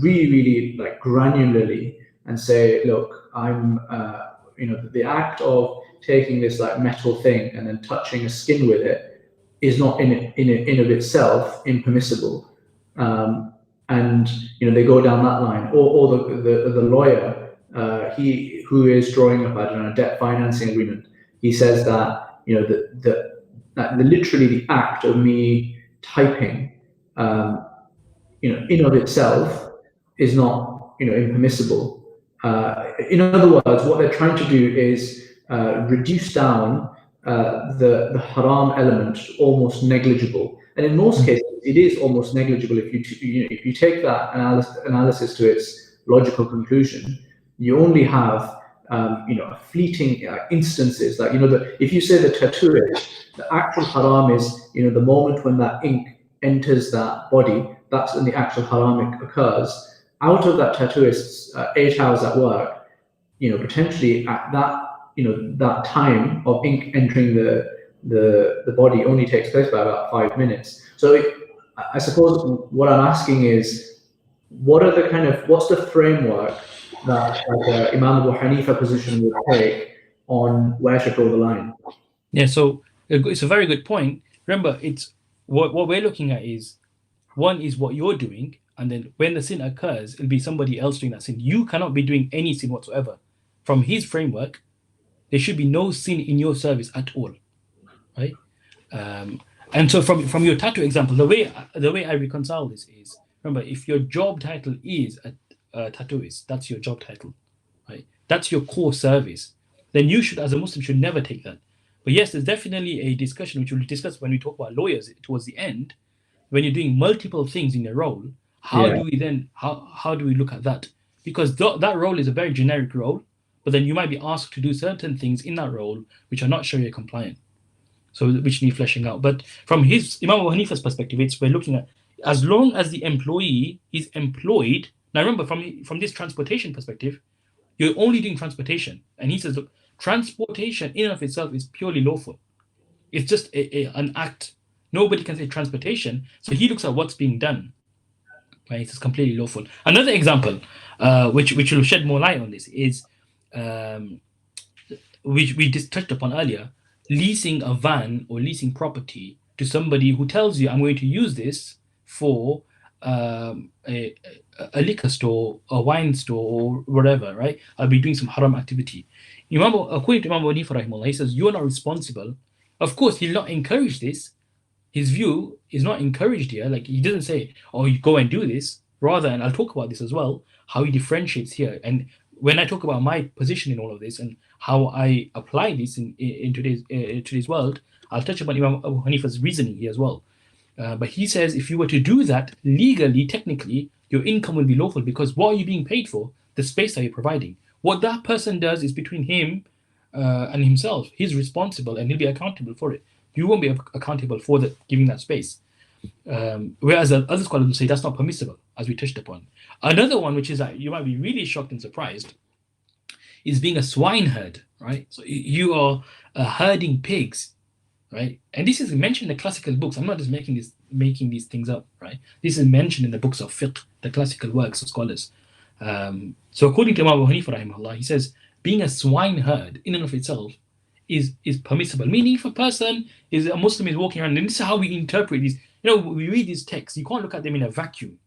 really, really like granularly and say, look, I'm, the act of taking this like metal thing and then touching a skin with it is not in of itself impermissible. And they go down that line, or the lawyer, he who is drawing up, I don't know, a debt financing agreement. He says that that literally the act of me typing, in of itself is not impermissible. In other words, what they're trying to do is reduce down the haram element to almost negligible. And in most cases, it is almost negligible if you take that analysis to its logical conclusion. You only have fleeting instances, like if you say the tattooist, the actual haram is the moment when that ink enters that body. That's when the actual haram occurs. Out of that tattooist's 8 hours at work, potentially at that time of ink entering the body only takes place by about 5 minutes. So I suppose what I'm asking is, what's the framework that Imam Abu Hanifa position would take on where to draw the line? Yeah, so it's a very good point. Remember, it's what we're looking at is, one is what you're doing, and then when the sin occurs, it'll be somebody else doing that sin. You cannot be doing any sin whatsoever. From his framework, there should be no sin in your service at all, right? And so from your tattoo example, the way I reconcile this is, remember, if your job title is a tattooist, that's your job title, right? That's your core service. Then you should, as a Muslim, should never take that. But yes, there's definitely a discussion which we'll discuss when we talk about lawyers towards the end. When you're doing multiple things in a role, how do we look at that? Because that role is a very generic role, but then you might be asked to do certain things in that role which are not Sharia compliant, so which need fleshing out. But from Imam Abu Hanifa's perspective, we're looking at, as long as the employee is employed. Now remember, from this transportation perspective, you're only doing transportation, and he says, look, transportation in and of itself is purely lawful. It's just an act. Nobody can say transportation. So he looks at what's being done, right? It's completely lawful. Another example, which will shed more light on this, is which we just touched upon earlier, leasing a van or leasing property to somebody who tells you, I'm going to use this for a liquor store, a wine store, or whatever, right? I'll be doing some haram activity. According to Imam Abu Hanifa, he says, you're not responsible. Of course, he'll not encourage this. His view is not encouraged here. Like, he doesn't say, oh, you go and do this. Rather, and I'll talk about this as well, how he differentiates here. And when I talk about my position in all of this and how I apply this in today's world, I'll touch upon Imam Abu Hanifa's reasoning here as well. But he says, if you were to do that legally, technically, your income will be lawful, because what are you being paid for? The space that you're providing. What that person does is between him and himself. He's responsible and he'll be accountable for it. You won't be accountable for giving that space. Whereas other scholars will say that's not permissible, as we touched upon. Another one, which is that you might be really shocked and surprised, is being a swineherd, right? So you are herding pigs, right? And this is mentioned in the classical books. I'm not just making these things up, right? This is mentioned in the books of fiqh, the classical works of scholars. So according to Imam Abu Hanifa, rahimahullah, he says being a swineherd in and of itself is permissible. Meaning, if a Muslim is walking around, and this is how we interpret these. We read these texts. You can't look at them in a vacuum,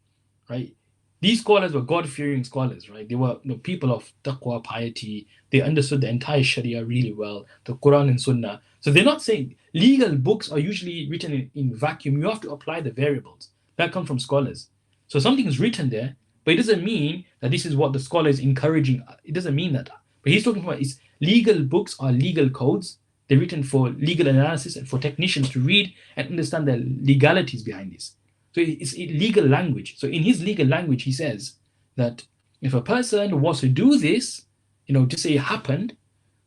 right? These scholars were God-fearing scholars, right? They were people of taqwa, piety. They understood the entire Sharia really well, the Quran and Sunnah. So they're not saying legal books are usually written in vacuum. You have to apply the variables that come from scholars. So something is written there, but it doesn't mean that this is what the scholar is encouraging. It doesn't mean that. But he's talking about is legal books are legal codes. They're written for legal analysis and for technicians to read and understand the legalities behind this. So it's legal language. So in his legal language, he says that if a person was to do this, just say it happened,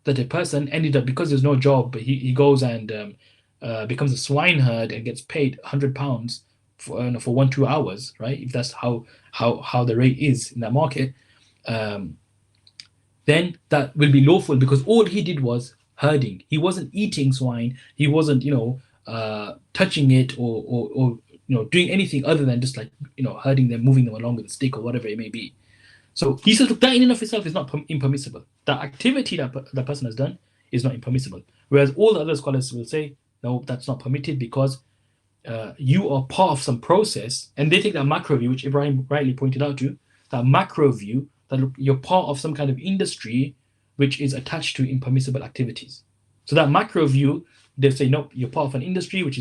that a person ended up, because there's no job, he goes and becomes a swineherd and gets paid £100 for 1-2 hours, right? If that's how the rate is in that market, then that will be lawful, because all he did was herding. He wasn't eating swine. He wasn't touching it or doing anything other than just like herding them, moving them along with a stick or whatever it may be. So he says, look, that in and of itself is not impermissible. The activity that person has done is not impermissible. Whereas all the other scholars will say, no, that's not permitted, because you are part of some process. And they take that macro view, which Ibrahim rightly pointed out to, that macro view, that look, you're part of some kind of industry which is attached to impermissible activities. So that macro view, they say, no, you're part of an industry which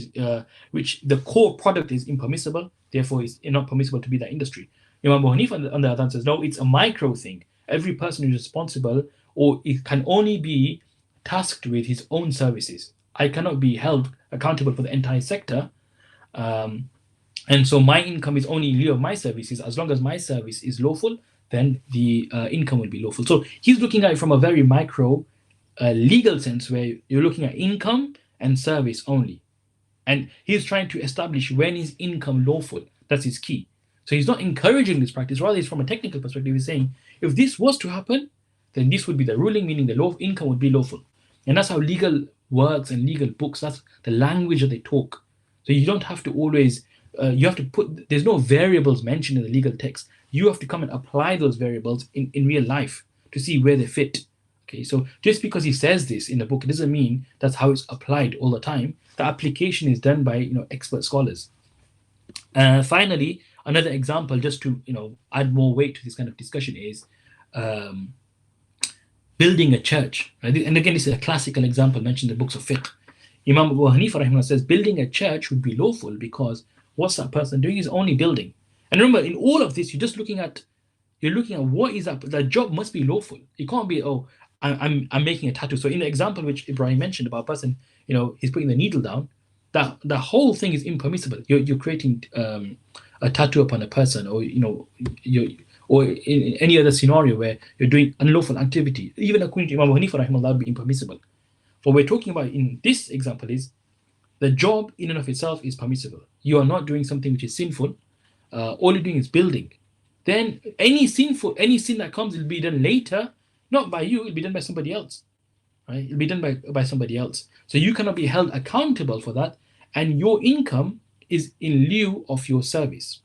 the core product is impermissible, therefore it's not permissible to be that industry. Imam Abu Hanifa on the other hand says, no, it's a micro thing. Every person is responsible, or it can only be tasked with his own services. I cannot be held accountable for the entire sector. And so my income is only in lieu of my services. As long as my service is lawful, then the income will be lawful. So he's looking at it from a very micro legal sense, where you're looking at income and service only. And he's trying to establish when is income lawful. That's his key. So he's not encouraging this practice. Rather, he's from a technical perspective. He's saying, if this was to happen, then this would be the ruling, meaning the income would be lawful. And that's how legal works and legal books, that's the language that they talk. So you don't have to always, you have to put, there's no variables mentioned in the legal text. You have to come and apply those variables in real life to see where they fit. Okay, so just because he says this in the book, it doesn't mean that's how it's applied all the time. The application is done by expert scholars. Finally, another example, just to add more weight to this kind of discussion, is building a church. Right? And again, this is a classical example mentioned in the books of fiqh. Imam Abu Hanifa rahimahullah says building a church would be lawful, because what's that person doing is only building. And remember, in all of this, you're looking at what is that. The job must be lawful. It can't be, oh, I'm making a tattoo. So in the example which Ibrahim mentioned about a person, he's putting the needle down, that the whole thing is impermissible. You're creating a tattoo upon a person, or or in any other scenario where you're doing unlawful activity. Even according to Imam Abu Hanifa rahimahullah, would be impermissible. What we're talking about in this example is the job in and of itself is permissible. You are not doing something which is sinful. All you're doing is building. Then any sin that comes will be done later, not by you. It'll be done by somebody else, right? It'll be done by somebody else. So you cannot be held accountable for that, and your income is in lieu of your service.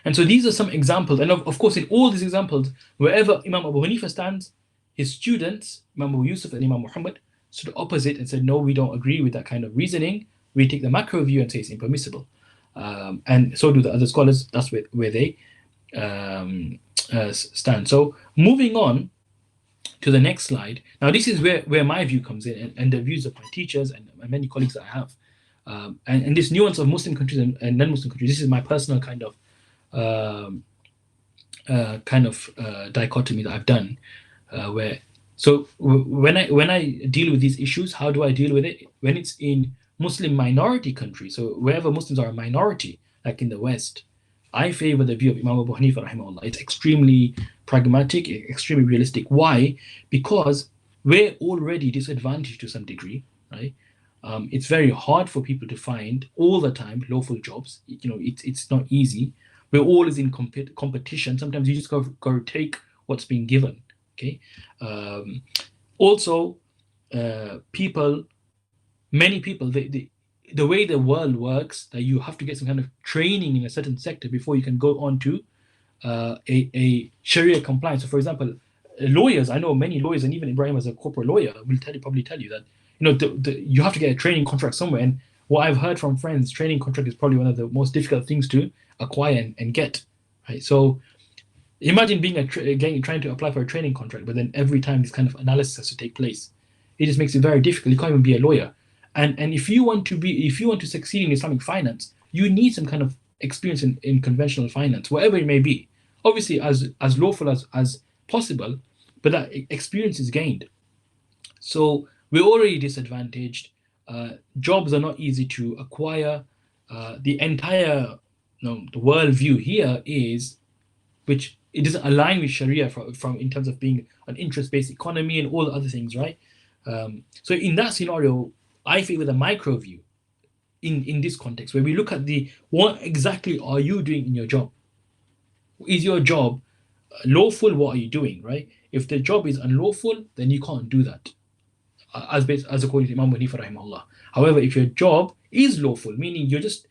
And so these are some examples. And of course, in all these examples, wherever Imam Abu Hanifa stands, his students, Imam Abu Yusuf and Imam Muhammad, stood opposite and said, no, we don't agree with that kind of reasoning. We take the macro view and say it's impermissible. And so do the other scholars. That's where they stand. So moving on to the next slide. Now, this is where my view comes in, and the views of my teachers and many colleagues that I have. And this nuance of Muslim countries and non-Muslim countries, this is my personal kind of dichotomy that I've done, where so when I deal with these issues, how do I deal with it? When it's in Muslim minority countries, so wherever Muslims are a minority, like in the West, I favor the view of Imam Abu Hanifa rahimahullah. It's extremely pragmatic, extremely realistic. Why? Because we're already disadvantaged to some degree, right? It's very hard for people to find all the time lawful jobs. It's not easy. We're always in competition. Sometimes you just got to take what's being given. Okay. Also, many people, the way the world works, that you have to get some kind of training in a certain sector before you can go on to a Sharia compliance. So, for example, lawyers, I know many lawyers, and even Ibrahim as a corporate lawyer will probably tell you that you have to get a training contract somewhere. And what I've heard from friends, training contract is probably one of the most difficult things to acquire and get. Right. So imagine trying to apply for a training contract, but then every time this kind of analysis has to take place. It just makes it very difficult. You can't even be a lawyer. And if you want to succeed in Islamic finance, you need some kind of experience in conventional finance, whatever it may be. Obviously, as lawful as possible, but that experience is gained. So we're already disadvantaged. Jobs are not easy to acquire. The entire the worldview here is, which it doesn't align with Sharia from in terms of being an interest-based economy and all the other things, right? So in that scenario, I feel with a micro view in this context, where we look at what exactly are you doing in your job? Is your job lawful? What are you doing, right? If the job is unlawful, then you can't do that, as according to Imam Abu Hanifa rahimahullah. However, if your job is lawful, meaning you're just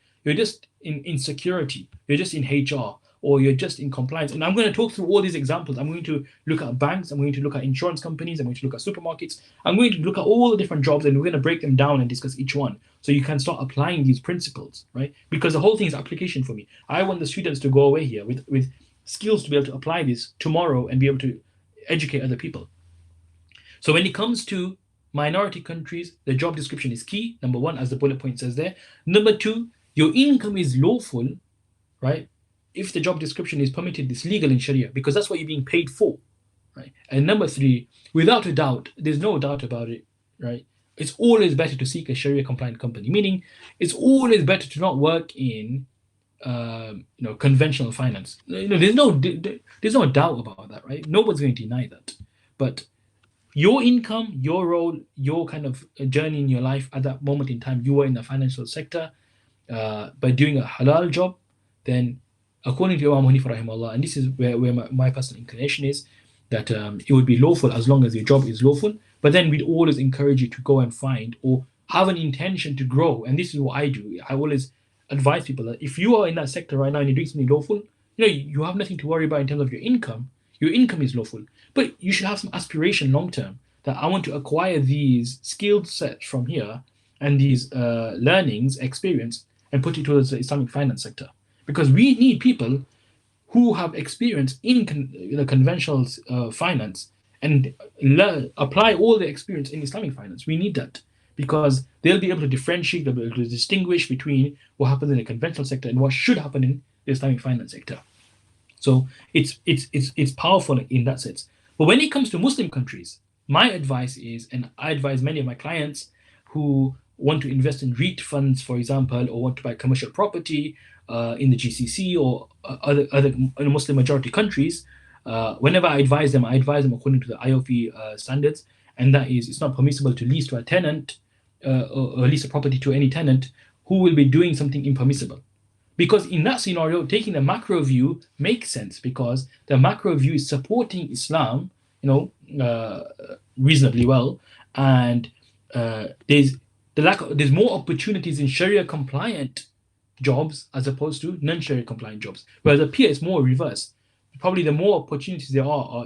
in security, you're just in HR, or you're just in compliance. And I'm going to talk through all these examples. I'm going to look at banks, I'm going to look at insurance companies, I'm going to look at supermarkets, I'm going to look at all the different jobs, and we're going to break them down and discuss each one, so you can start applying these principles, right? Because the whole thing is application for me. I want the students to go away here with skills to be able to apply this tomorrow and be able to educate other people. So when it comes to minority countries, the job description is key, number one, as the bullet point says there. Number two, your income is lawful, right? If the job description is permitted, it's legal in Sharia, because that's what you're being paid for, right? And number three, without a doubt, there's no doubt about it, right? It's always better to seek a Sharia compliant company, meaning it's always better to not work in conventional finance. There's no doubt about that, right? Nobody's going to deny that. But your income, your role, your kind of journey in your life at that moment in time, you were in the financial sector by doing a halal job, then according to Imam Abu Hanifa rahimahullah, and this is where my personal inclination is, that it would be lawful as long as your job is lawful. But then we'd always encourage you to go and find or have an intention to grow. And this is what I do. I always advise people that if you are in that sector right now and you're doing something lawful, you have nothing to worry about in terms of your income. Your income is lawful, but you should have some aspiration long term, that I want to acquire these skill sets from here and these learnings, experience, and put it towards the Islamic finance sector. Because we need people who have experience in conventional finance and apply all the experience in Islamic finance. We need that, because they'll be able to differentiate, they'll be able to distinguish between what happens in the conventional sector and what should happen in the Islamic finance sector. So it's powerful in that sense. But when it comes to Muslim countries, my advice is, and I advise many of my clients who want to invest in REIT funds, for example, or want to buy commercial property in the GCC or other Muslim majority countries, whenever I advise them according to the IOP standards, and that is, it's not permissible to lease to a tenant or lease a property to any tenant who will be doing something impermissible. Because in that scenario, taking the macro view makes sense, because the macro view is supporting Islam, reasonably well, and there's more opportunities in Sharia compliant jobs as opposed to non-Sharia compliant jobs. Whereas up here, it's more reverse. Probably the more opportunities there are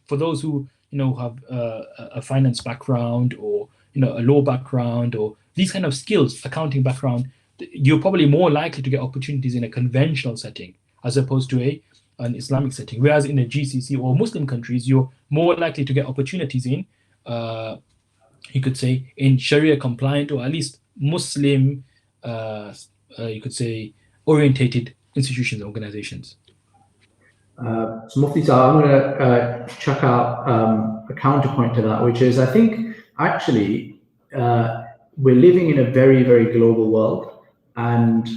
for those who have a finance background, or a law background, or these kind of skills, accounting background. You're probably more likely to get opportunities in a conventional setting as opposed to an Islamic setting. Whereas in the GCC or Muslim countries, you're more likely to get opportunities in, you could say, in Sharia compliant, or at least Muslim, you could say, orientated institutions and organizations. So Mufti, I'm going to check out a counterpoint to that, which is, I think actually we're living in a very, very global world. And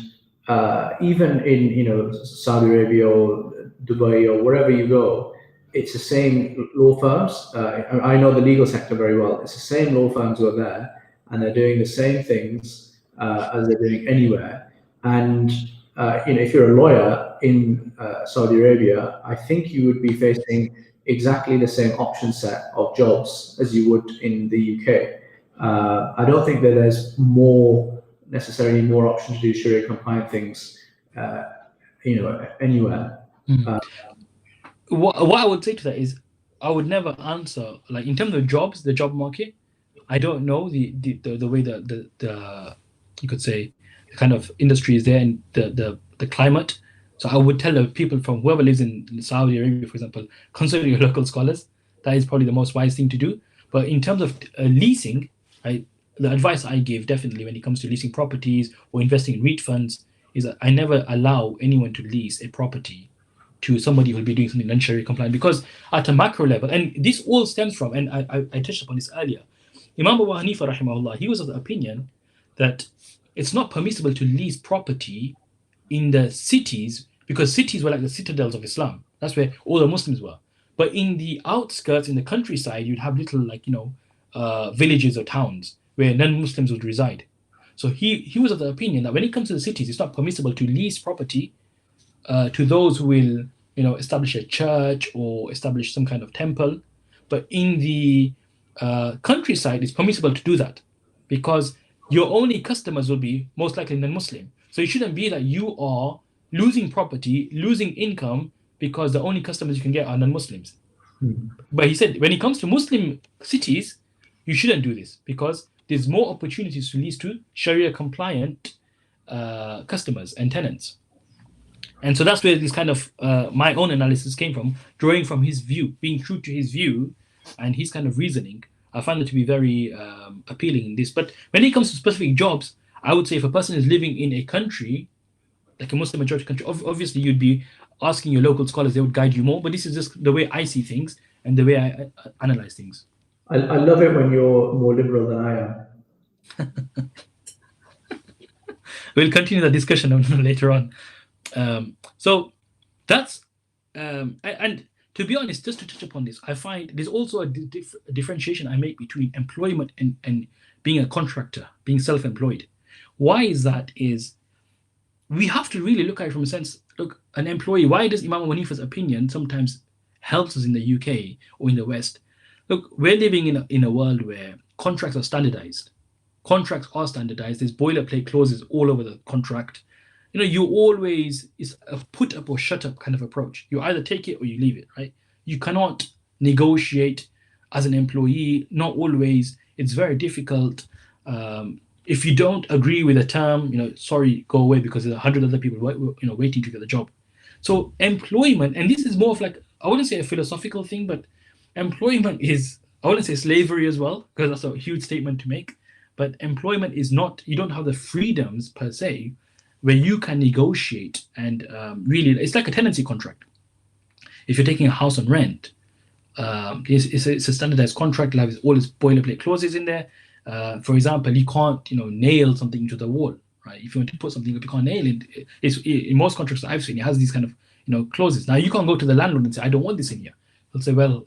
even in Saudi Arabia or Dubai or wherever you go, it's the same law firms. I know the legal sector very well. It's the same law firms who are there, and they're doing the same things as they're doing anywhere. And if you're a lawyer in Saudi Arabia, I think you would be facing exactly the same option set of jobs as you would in the UK. I don't think that there's necessarily more options to do Sharia compliant things, anywhere. What I would say to that is, I would never answer, like, in terms of jobs, the job market. I don't know the way the you could say the kind of industry is there, and the climate. So I would tell people from whoever lives in Saudi Arabia, for example, consider your local scholars. That is probably the most wise thing to do. But in terms of leasing, the advice I give definitely when it comes to leasing properties or investing in REIT funds is that I never allow anyone to lease a property to somebody who will be doing something non-Sharia compliant, because at a macro level, and this all stems from, and I touched upon this earlier, Imam Abu Hanifa rahimahullah, he was of the opinion that it's not permissible to lease property in the cities, because cities were like the citadels of Islam. That's where all the Muslims were. But in the outskirts, in the countryside, you'd have little villages or towns where non-Muslims would reside. So he was of the opinion that when it comes to the cities, it's not permissible to lease property to those who will establish a church or establish some kind of temple. But in the countryside, it's permissible to do that because your only customers will be most likely non-Muslim. So it shouldn't be that you are losing property, losing income because the only customers you can get are non-Muslims. But he said when it comes to Muslim cities, you shouldn't do this because there's more opportunities to lease to Sharia compliant customers and tenants. And so that's where this kind of my own analysis came from, drawing from his view, being true to his view and his kind of reasoning. I find it to be very appealing in this. But when it comes to specific jobs, I would say if a person is living in a country, like a Muslim majority country, obviously you'd be asking your local scholars, they would guide you more. But this is just the way I see things and the way I analyze things. I love it when you're more liberal than I am. We'll continue the discussion later on. So that's and to be honest, just to touch upon this, I find there's also a differentiation I make between employment and being a contractor, being self-employed. Why is that? Is we have to really look at it from a sense. Look, an employee. Why does Imam Abu Hanifa's opinion sometimes helps us in the UK or in the West? Look, we're living in a world where contracts are standardized. Contracts are standardized. There's boilerplate clauses all over the contract. You always, it's a put up or shut up kind of approach. You either take it or you leave it, right? You cannot negotiate as an employee, not always. It's very difficult. If you don't agree with a term, sorry, go away because there's 100 other people, waiting to get the job. So employment, and this is more of like, I wouldn't say a philosophical thing, but employment is, I wouldn't say slavery as well, because that's a huge statement to make. But employment is not, you don't have the freedoms per se, where you can negotiate and really, it's like a tenancy contract. If you're taking a house on rent, it's a standardized contract, like all its boilerplate clauses in there. For example, you can't, nail something into the wall, right? If you want to put something up, you can't nail it. In most contracts that I've seen, it has these kind of, clauses. Now you can't go to the landlord and say, I don't want this in here. They'll say, well,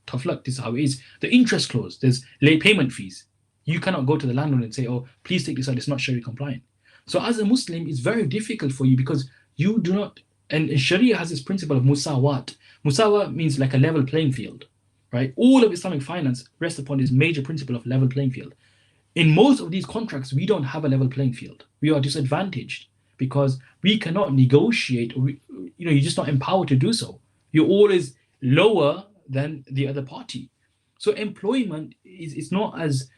tough luck, this is how it is. The interest clause, there's late payment fees. You cannot go to the landlord and say, oh, please take this out, it's not Sharia compliant. So as a Muslim, it's very difficult for you because you do not, and Sharia has this principle of musawat. Musawat means like a level playing field, right? All of Islamic finance rests upon this major principle of level playing field. In most of these contracts, we don't have a level playing field. We are disadvantaged because we cannot negotiate, or you're just not empowered to do so. You're always lower than the other party. So employment is not as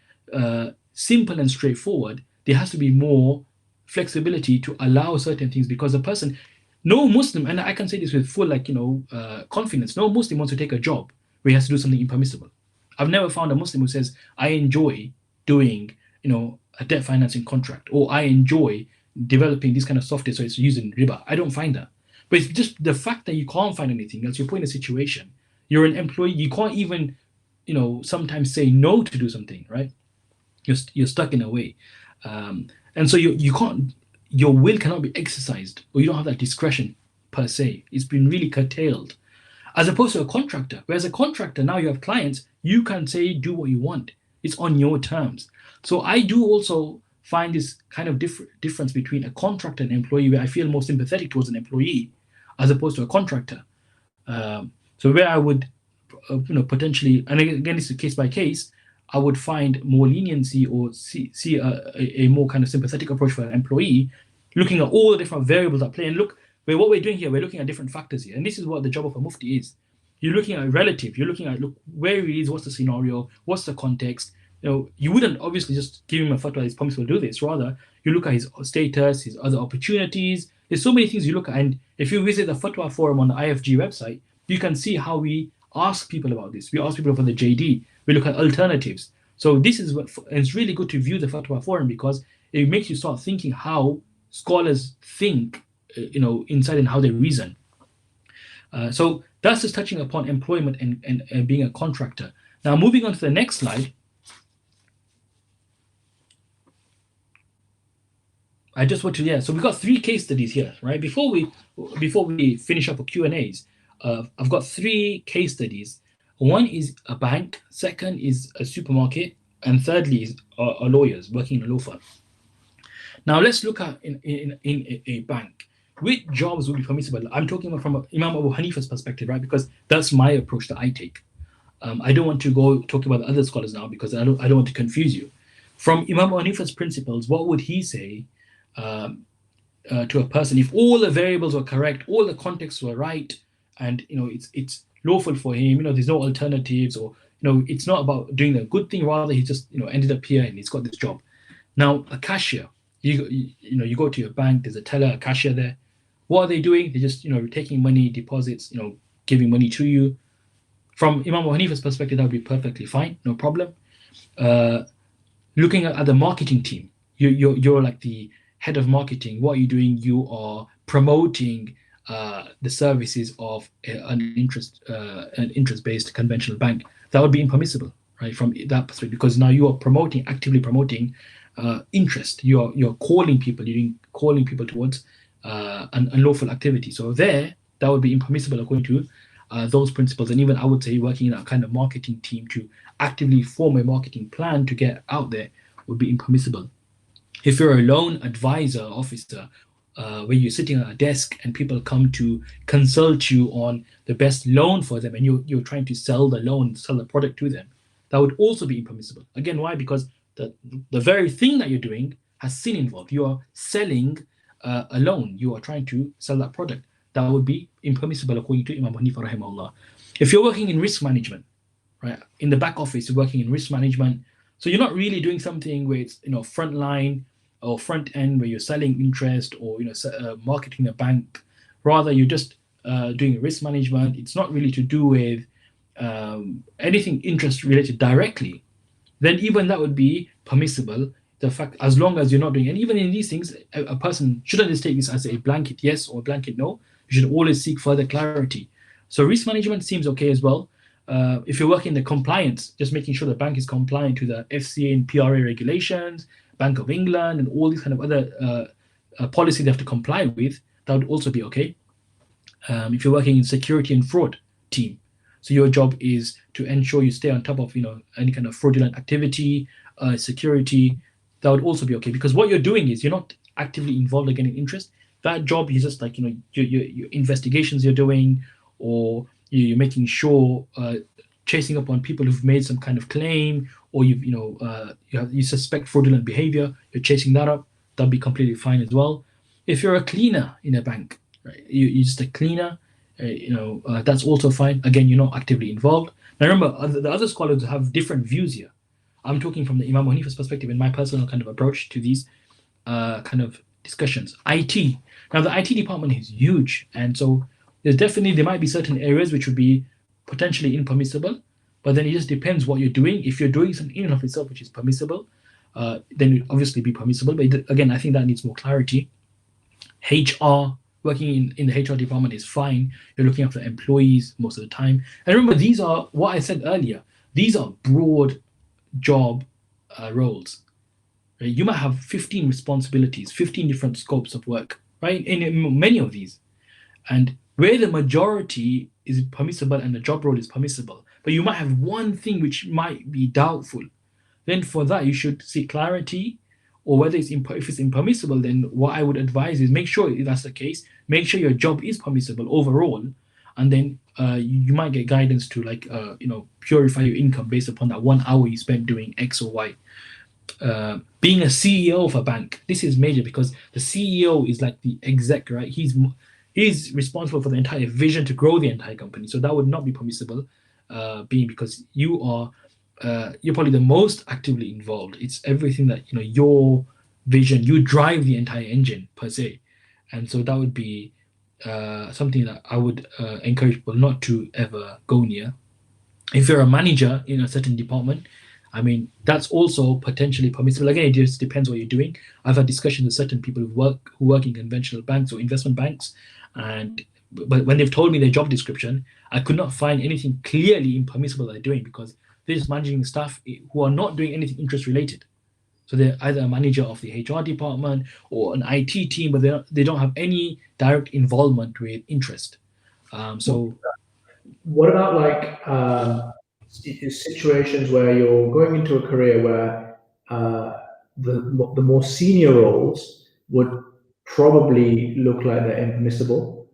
simple and straightforward. There has to be more flexibility to allow certain things because no Muslim, and I can say this with full confidence, no Muslim wants to take a job where he has to do something impermissible. I've never found a Muslim who says, I enjoy doing, a debt financing contract, or I enjoy developing this kind of software so it's using riba. I don't find that. But it's just the fact that you can't find anything else. You're put in a situation, you're an employee, you can't even, sometimes say no to do something, right? You're stuck in a way. And so you can't, your will cannot be exercised, or you don't have that discretion per se. It's been really curtailed. As opposed to a contractor, whereas a contractor, now you have clients, you can say, do what you want. It's on your terms. So I do also find this kind of difference between a contractor and employee, where I feel more sympathetic towards an employee as opposed to a contractor. So where I would, potentially, and again, it's case by case, I would find more leniency or see a more kind of sympathetic approach for an employee, looking at all the different variables at play. And look, what we're doing here, we're looking at different factors here. And this is what the job of a mufti is. You're looking at a relative. You're looking at, look, where he is, what's the scenario, what's the context. You wouldn't obviously just give him a fatwa, it's permissible to do this. Rather, you look at his status, his other opportunities. There's so many things you look at. And if you visit the fatwa forum on the IFG website, you can see how we ask people about this. We ask people for the JD. We look at alternatives. So this is and it's really good to view the fatwa forum because it makes you start thinking how scholars think, inside and how they reason. So that's just touching upon employment and being a contractor. Now, moving on to the next slide. I just want to, yeah. So we've got three case studies here, right? Before we finish up with Q&As, I've got three case studies. One is a bank, second is a supermarket, and thirdly is a lawyers working in a law firm. Now let's look at in a bank. Which jobs would be permissible? I'm talking about from Imam Abu Hanifa's perspective, right? Because that's my approach that I take. I don't want to go talk about the other scholars now because I don't want to confuse you. From Imam Abu Hanifa's principles, what would he say to a person if all the variables were correct, all the contexts were right, and it's lawful for him? There's no alternatives, or it's not about doing a good thing. Rather, he just ended up here and he's got this job. Now, a cashier, you go to your bank. There's a teller, a cashier there. What are they doing? They're just taking money, deposits, giving money to you. From Imam Abu Hanifa's perspective, that would be perfectly fine, no problem. Looking at the marketing team, you're like the head of marketing. What are you doing? You are promoting the services of an interest-based conventional bank. That would be impermissible, right? From that perspective, because now you are actively promoting interest. You're calling people. Calling people towards an unlawful activity. So that would be impermissible according to those principles. And even I would say working in a kind of marketing team to actively form a marketing plan to get out there would be impermissible. If you're a loan advisor officer, where you're sitting at a desk and people come to consult you on the best loan for them, and you're trying to sell the product to them, that would also be impermissible. Again, why? Because the very thing that you're doing has sin involved. You are selling a loan. You are trying to sell that product. That would be impermissible according to Imam Hanifa rahimahullah. If you're working in risk management, right, in the back office, you're working in risk management, so you're not really doing something where it's front line or front end where you're selling interest or marketing a bank. Rather, you're just doing risk management. It's not really to do with anything interest related directly. Then even that would be permissible. The fact, as long as you're not doing, and even in these things, a person shouldn't just take this as a blanket yes or a blanket no. You should always seek further clarity. So risk management seems okay as well. If you're working in the compliance, just making sure the bank is compliant to the FCA and PRA regulations, Bank of England, and all these kind of other policies they have to comply with, that would also be okay. If you're working in security and fraud team, so your job is to ensure you stay on top of any kind of fraudulent activity, security, that would also be okay, because what you're doing is you're not actively involved again in interest. That job is just like your investigations you're doing, or you're making sure chasing up on people who've made some kind of claim, or you suspect fraudulent behavior, you're chasing that up. That'd be completely fine as well. If you're a cleaner in a bank, right, you're just a cleaner, that's also fine. Again, you're not actively involved. Now remember, the other scholars have different views here. I'm talking from the Imam Hanifa's perspective in my personal kind of approach to these kind of discussions. IT. Now the IT department is huge, and so there might be certain areas which would be potentially impermissible, but then it just depends what you're doing. If you're doing something in and of itself which is permissible, then it would obviously be permissible. But again, I think that needs more clarity. HR, working in the HR department is fine. You're looking after employees most of the time. And remember, these are what I said earlier. These are broad job roles. Right? You might have 15 responsibilities, 15 different scopes of work, right? In many of these. And where the majority is permissible and the job role is permissible, but you might have one thing which might be doubtful, then for that you should seek clarity, or whether if it's impermissible, then what I would advise is make sure if that's the case, make sure your job is permissible overall, and then you might get guidance to purify your income based upon that 1 hour you spent doing X or Y. Being a CEO of a bank, this is major, because the CEO is like the exec, right? He's responsible for the entire vision to grow the entire company. So that would not be permissible, because you're probably the most actively involved. It's everything that your vision, you drive the entire engine per se, and so that would be something that I would encourage people not to ever go near. If you're a manager in a certain department, I mean, that's also potentially permissible. Again, it just depends what you're doing. I've had discussions with certain people who work in conventional banks or investment banks, but when they've told me their job description, I could not find anything clearly impermissible they're doing, because they're just managing staff who are not doing anything interest related. So they're either a manager of the HR department or an IT team, but they don't have any direct involvement with interest. So What about like situations where you're going into a career where the more senior roles would probably look like they're impermissible,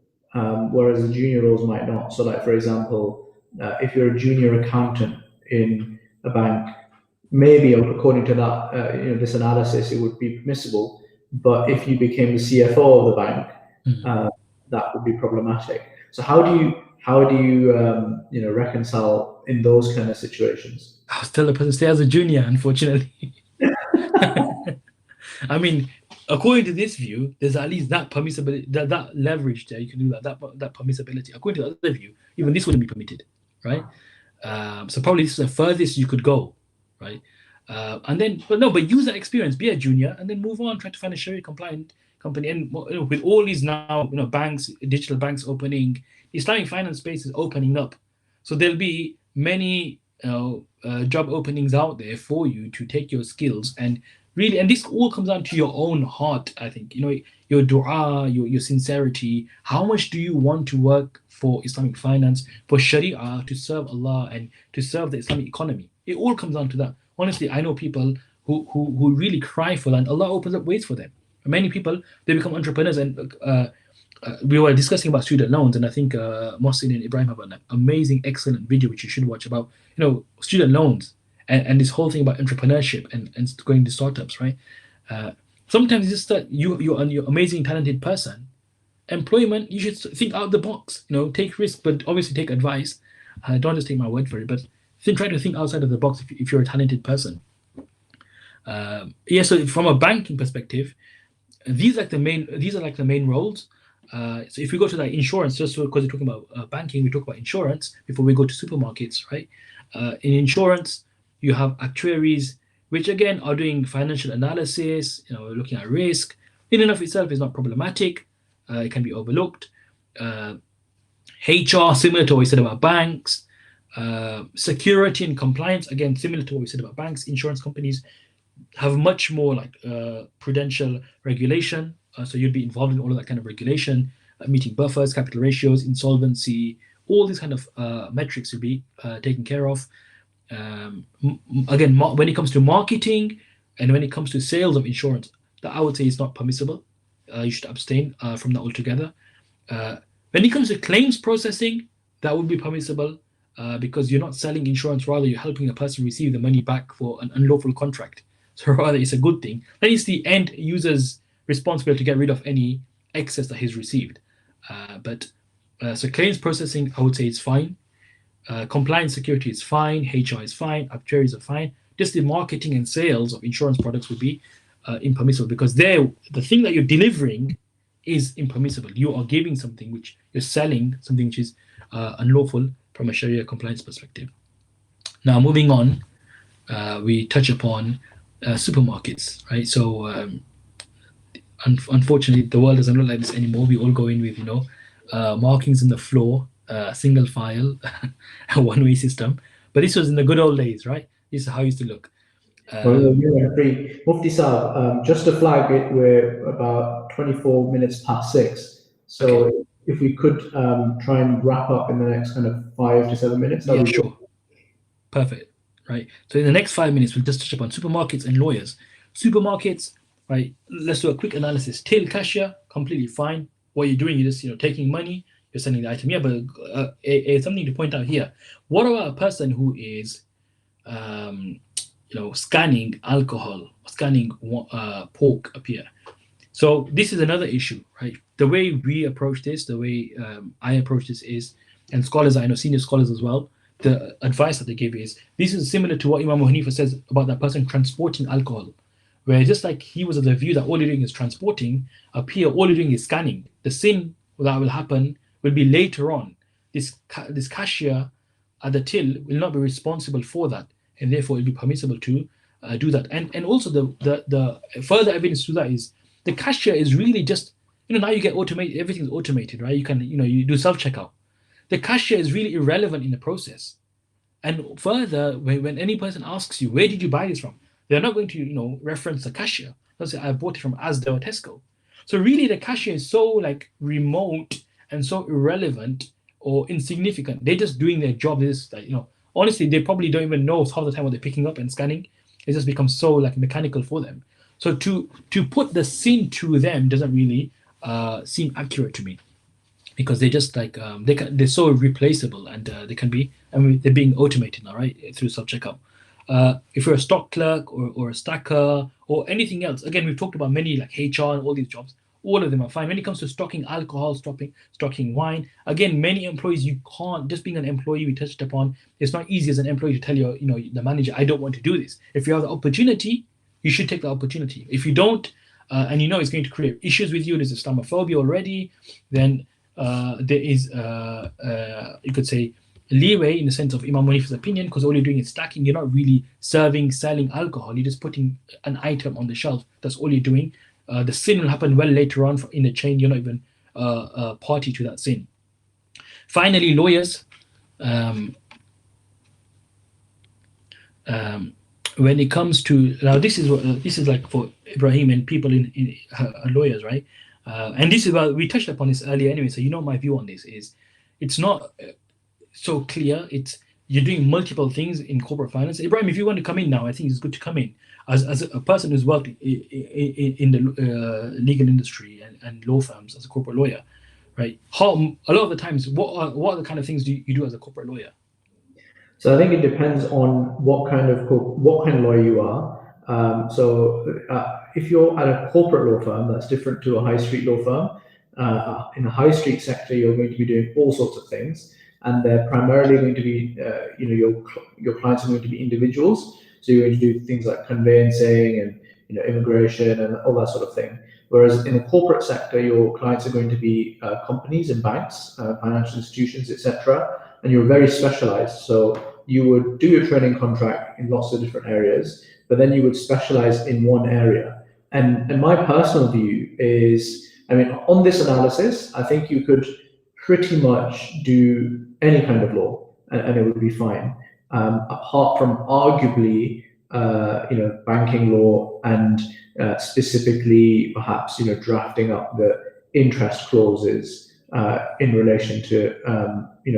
whereas the junior roles might not. So, like for example, if you're a junior accountant in a bank, maybe according to that, this analysis, it would be permissible. But if you became the CFO of the bank, that would be problematic. So how do you reconcile in those kind of situations? I'll tell the person stay as a junior, unfortunately. I mean, according to this view, there's at least that permissibility, that leverage there. You can do that permissibility. According to the other view, even this wouldn't be permitted, right? So probably this is the furthest you could go, right? But use that experience, be a junior, and then move on, try to find a Sharia compliant company. And with all these now, banks, digital banks opening, Islamic finance space is opening up. So there'll be many job openings out there for you to take your skills and really, and this all comes down to your own heart, I think. Your dua, your sincerity. How much do you want to work for Islamic finance, for Sharia, to serve Allah and to serve the Islamic economy? It all comes down to that. Honestly, I know people who really cry for that, and Allah opens up ways for them. Many people, they become entrepreneurs, and we were discussing about student loans, and I think Mohsin and Ibrahim have an amazing, excellent video which you should watch about student loans and this whole thing about entrepreneurship and going to startups, right? Sometimes it's just that you're an amazing, talented person. Employment, you should think out the box. Take risk, but obviously take advice. Don't just take my word for it, but try to think outside of the box if you're a talented person. So from a banking perspective, these are like the main roles. So if we go to like insurance, just because we're talking about banking, we talk about insurance before we go to supermarkets, right? In insurance, you have actuaries, which again are doing financial analysis, looking at risk. In and of itself is not problematic. It can be overlooked. HR, similar to what we said about banks. Security and compliance, again, similar to what we said about banks. Insurance companies have much more like prudential regulation. So you'd be involved in all of that kind of regulation, meeting buffers, capital ratios, insolvency, all these kind of metrics will be taken care of. Again, when it comes to marketing and when it comes to sales of insurance, that I would say is not permissible. You should abstain from that altogether. When it comes to claims processing, that would be permissible because you're not selling insurance, rather you're helping a person receive the money back for an unlawful contract. So rather it's a good thing. Then it's the end user's responsibility to get rid of any excess that he's received. So claims processing, I would say it's fine. Compliance security is fine. HR is fine. Actuaries are fine. Just the marketing and sales of insurance products would be impermissible because the thing that you're delivering is impermissible. You are giving something which you're selling, something which is unlawful from a Sharia compliance perspective. Now, moving on, we touch upon supermarkets, right? So, unfortunately, the world doesn't look like this anymore. We all go in with, markings on the floor, single file, a one-way system. But this was in the good old days, right? This is how it used to look. Mufti Saab, just to flag it, we're about 24 minutes past 6. So okay. If we could try and wrap up in the next kind of 5 to 7 minutes. Yeah, sure. Perfect. Right. So in the next 5 minutes, we'll just touch upon supermarkets and lawyers. Supermarkets, right? Let's do a quick analysis. Till cashier, completely fine. What you're doing, you're just taking money, you're sending the item. Yeah, but something to point out here. What about a person who is scanning alcohol, scanning pork up here? So this is another issue, right? The way we approach this, the way I approach this is, and scholars, I know senior scholars as well, the advice that they give is, this is similar to what Imam Abu Hanifa says about that person transporting alcohol, where just like he was of the view that all you're doing is transporting, up here all you're doing is scanning. The sin that will happen will be later on. This cashier at the till will not be responsible for that, and therefore it will be permissible to do that. And also the further evidence to that is the cashier is really just, now you get automated, everything's automated, right? You can, you do self-checkout. The cashier is really irrelevant in the process. And further, when any person asks you, where did you buy this from? They're not going to reference the cashier. They'll say, I bought it from Asda or Tesco. So really, the cashier is so like remote and so irrelevant or insignificant. They're just doing their job. They just honestly, they probably don't even know half the time what they're picking up and scanning. It just becomes so like mechanical for them. So to put the sin to them doesn't really seem accurate to me, because they're just like they're so replaceable, and they can be. I mean, they're being automated now, right, through self checkout. If you're a stock clerk or a stacker or anything else, again, we've talked about many like HR and all these jobs. All of them are fine. When it comes to stocking alcohol, stocking wine, again, many employees, you can't, just being an employee, we touched upon, it's not easy as an employee to tell the manager, I don't want to do this. If you have the opportunity, you should take the opportunity. If you don't, and it's going to create issues with you, there's Islamophobia already, then there is, you could say, leeway in the sense of Imam Hanifa's opinion, because all you're doing is stacking. You're not really selling alcohol. You're just putting an item on the shelf. That's all you're doing. The sin will happen well later on in the chain. You're not even party to that sin. Finally, lawyers. When it comes to, now, this is like for Ibrahim and people in lawyers, right? And this is what we touched upon this earlier anyway. So my view on this is, it's not so clear. You're doing multiple things in corporate finance. Ibrahim, if you want to come in now, I think it's good to come in as a person who's worked in the legal industry and law firms as a corporate lawyer, right? How a lot of the times, what are the kind of things you do as a corporate lawyer? So I think it depends on what kind of lawyer you are. If you're at a corporate law firm, that's different to a high street law firm. In the high street sector, you're going to be doing all sorts of things, and they're primarily going to be, your clients are going to be individuals. So you're going to do things like conveyancing and immigration and all that sort of thing. Whereas in the corporate sector, your clients are going to be companies and banks, financial institutions, etc. And you're very specialized. So you would do your training contract in lots of different areas, but then you would specialize in one area. And my personal view is, on this analysis, I think you could pretty much do any kind of law and it would be fine. Apart from arguably, banking law and specifically perhaps, drafting up the interest clauses in relation to,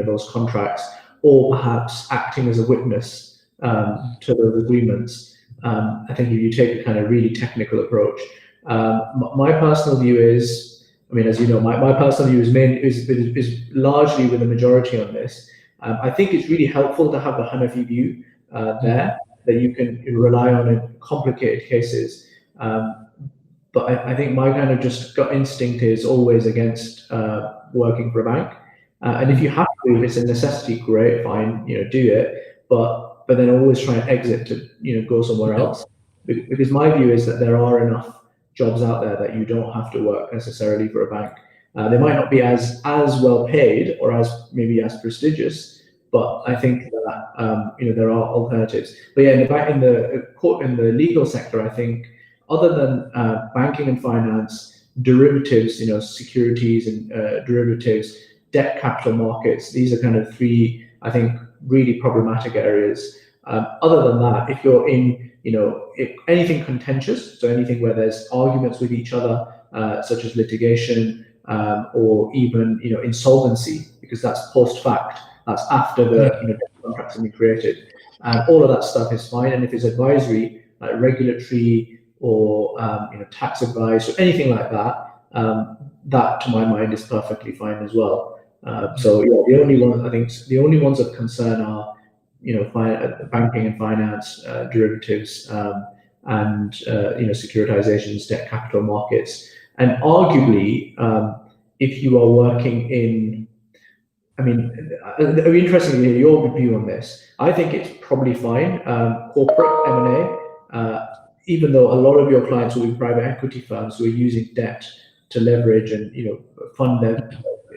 those contracts, or perhaps acting as a witness to those agreements. I think if you take a kind of really technical approach, my personal view is, as you know, my personal view is largely with the majority on this. I think it's really helpful to have the Hanafi view there that you can rely on in complicated cases. But I think my kind of just gut instinct is always against working for a bank. And if you have to, if it's a necessity, great, fine, do it. But then always try and exit to go somewhere else. Because my view is that there are enough jobs out there that you don't have to work necessarily for a bank. They might not be as well paid or maybe as prestigious, but I think that there are alternatives. But yeah, in the legal sector, I think other than banking and finance, derivatives, securities and derivatives, debt capital markets, these are kind of three, I think, really problematic areas. Other than that, if you're in if anything contentious, so anything where there's arguments with each other, such as litigation, or even insolvency, because that's post fact, that's after the contracts have been created, all of that stuff is fine. And if it's advisory, like regulatory or tax advice or anything like that, that to my mind is perfectly fine as well. So yeah, the only ones of concern are banking and finance, derivatives, and securitizations, debt capital markets. And arguably, if you are working in, it'd be interesting to hear your view on this. I think it's probably fine, corporate M&A, even though a lot of your clients will be private equity firms who are using debt to leverage and fund their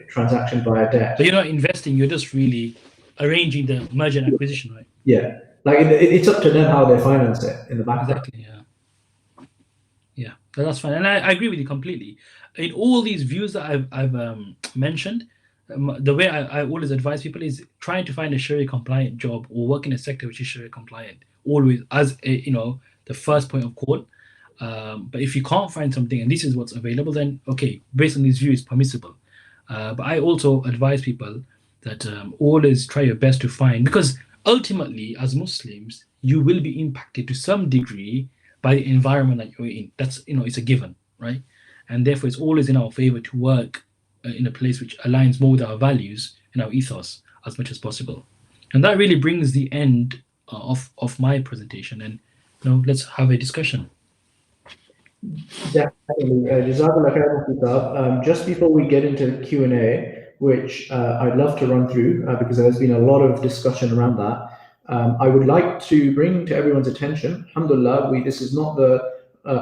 transaction via debt. So you're not investing; you're just really arranging the merger and acquisition, right? Yeah, like it's up to them how they finance it in the background. Exactly. Yeah, that's fine, and I agree with you completely. In all these views that I've mentioned, the way I always advise people is trying to find a Sharia compliant job or work in a sector which is Sharia compliant. Always, as the first point of call. But if you can't find something and this is what's available, then okay, based on this view, it's permissible. But I also advise people that always try your best to find, because ultimately, as Muslims, you will be impacted to some degree by the environment that you're in. That's, it's a given, right? And therefore, it's always in our favor to work in a place which aligns more with our values and our ethos as much as possible. And that really brings the end of my presentation. And let's have a discussion. Definitely. Jazakallah khairan, Kitab. Just before we get into Q&A, which I'd love to run through because there's been a lot of discussion around that, I would like to bring to everyone's attention, alhamdulillah, this is not the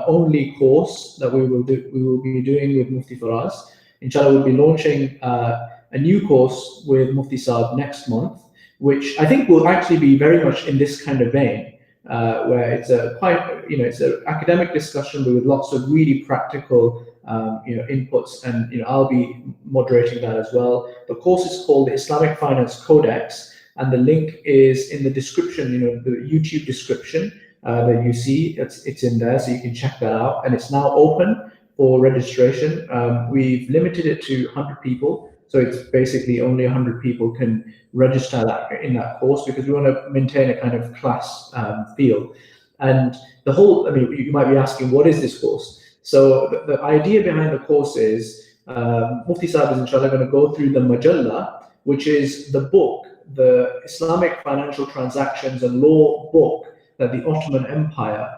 only course that we will be doing with Mufti Faraz. Inshallah, we'll be launching a new course with Mufti Saab next month, which I think will actually be very much in this kind of vein, where it's it's an academic discussion with lots of really practical inputs, and I'll be moderating that as well. The course is called the Islamic Finance Codex, and the link is in the description, the YouTube description that you see. It's in there, so you can check that out. And it's now open for registration. We've limited it to 100 people, so it's basically only 100 people can register in that course, because we want to maintain a kind of class feel. And the whole, you might be asking, what is this course? So the idea behind the course is Mufti Saab is inshallah going to go through the Majalla, which is the book, the Islamic financial transactions and law book that the Ottoman Empire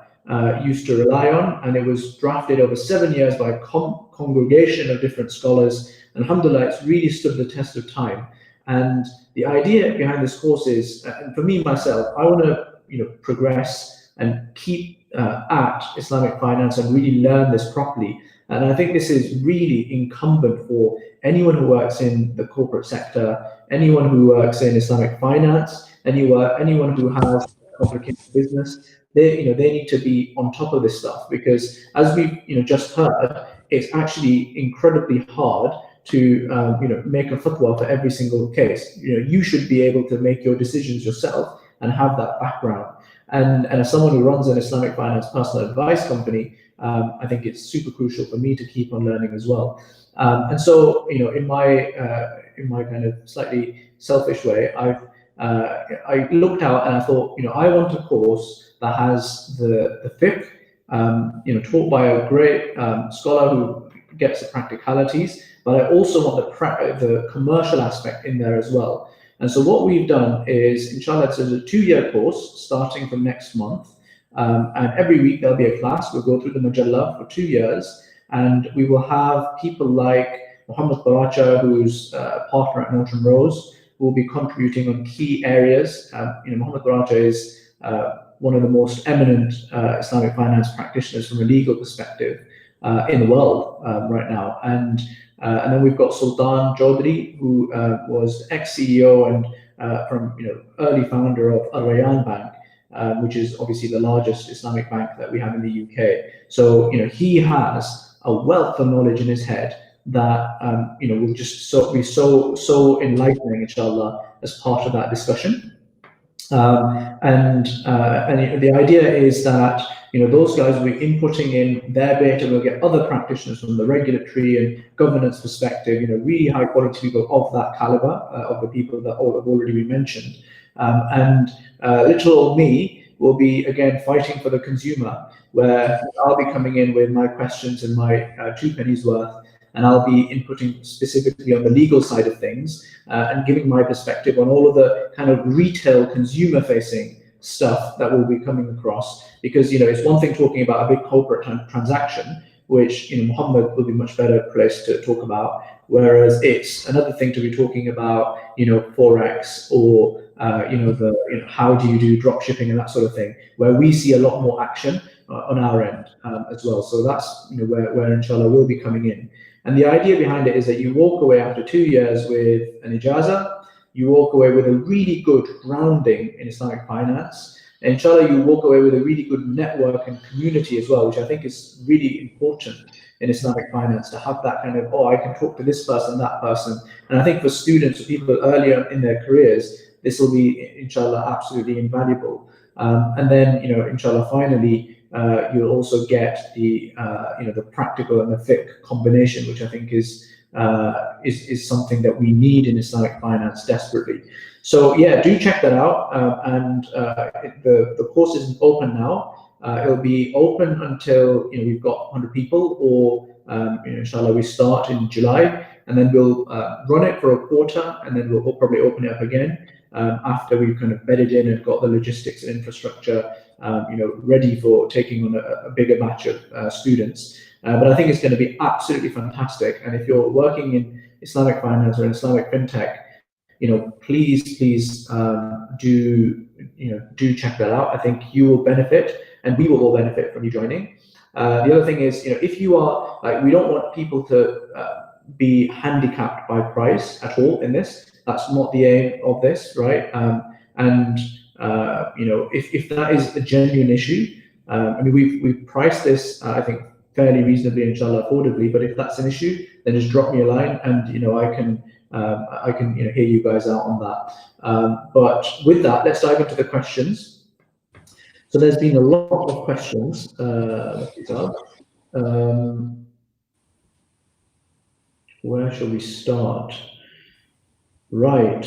used to rely on, and it was drafted over 7 years by a congregation of different scholars. And alhamdulillah, it's really stood the test of time. And the idea behind this course is, and for me myself, I want to progress and keep at Islamic finance and really learn this properly. And I think this is really incumbent for anyone who works in the corporate sector, anyone who works in Islamic finance, anyone who has a complicated business. They need to be on top of this stuff, because as we've just heard, it's actually incredibly hard to make a fatwa for every single case. You should be able to make your decisions yourself and have that background. And as someone who runs an Islamic finance personal advice company, I think it's super crucial for me to keep on learning as well. And so, in my kind of slightly selfish way, I looked out and I thought, I want a course that has the fiqh, taught by a great scholar who gets the practicalities, but I also want the commercial aspect in there as well. And so what we've done is, inshallah, it's a 2-year course starting from next month. And every week there'll be a class. We'll go through the Majalla for 2 years, and we will have people like Muhammad Baracha, who's a partner at Norton Rose, who will be contributing on key areas. Muhammad Baracha is one of the most eminent Islamic finance practitioners from a legal perspective in the world right now. And then we've got Sultan Chaudhry, who was ex-CEO and from early founder of Al Rayyan Bank, which is obviously the largest Islamic bank that we have in the UK. So he has a wealth of knowledge in his head that will just be so enlightening, inshallah, as part of that discussion. And the idea is that those guys will be inputting in their data. We'll get other practitioners from the regulatory and governance perspective, really high quality people of that caliber, of the people that all have already been mentioned. And little old me will be, again, fighting for the consumer, where I'll be coming in with my questions and my 2 pennies worth, and I'll be inputting specifically on the legal side of things and giving my perspective on all of the kind of retail consumer-facing stuff that will be coming across. Because it's one thing talking about a big corporate transaction, which Muhammad will be much better placed to talk about, whereas it's another thing to be talking about forex or how do you do drop shipping and that sort of thing, where we see a lot more action on our end as well. So that's where inshallah we'll be coming in. And the idea behind it is that you walk away after 2 years with an ijazah, you walk away with a really good grounding in Islamic finance, and inshallah you walk away with a really good network and community as well, which I think is really important in Islamic finance, to have that kind of, I can talk to this person, that person. And I think for students, for people earlier in their careers, this will be inshallah absolutely invaluable. And then inshallah finally you'll also get the the practical and the fiqh combination, which I think is something that we need in Islamic finance desperately. So yeah, do check that out. And the course isn't open now. It'll be open until we've got 100 people, or inshallah we start in July, and then we'll run it for a quarter, and then we'll probably open it up again after we've kind of bedded in and got the logistics and infrastructure ready for taking on a bigger batch of students. But I think it's going to be absolutely fantastic. And if you're working in Islamic finance or in Islamic fintech, please do check that out. I think you will benefit, and we will all benefit from you joining. The other thing is, if you are we don't want people to be handicapped by price at all in this. That's not the aim of this, right? If that is a genuine issue, we've priced this, I think, fairly reasonably, inshallah, affordably. But if that's an issue, then just drop me a line, and I can hear you guys out on that. But with that, let's dive into the questions. So there's been a lot of questions. Where shall we start? Right.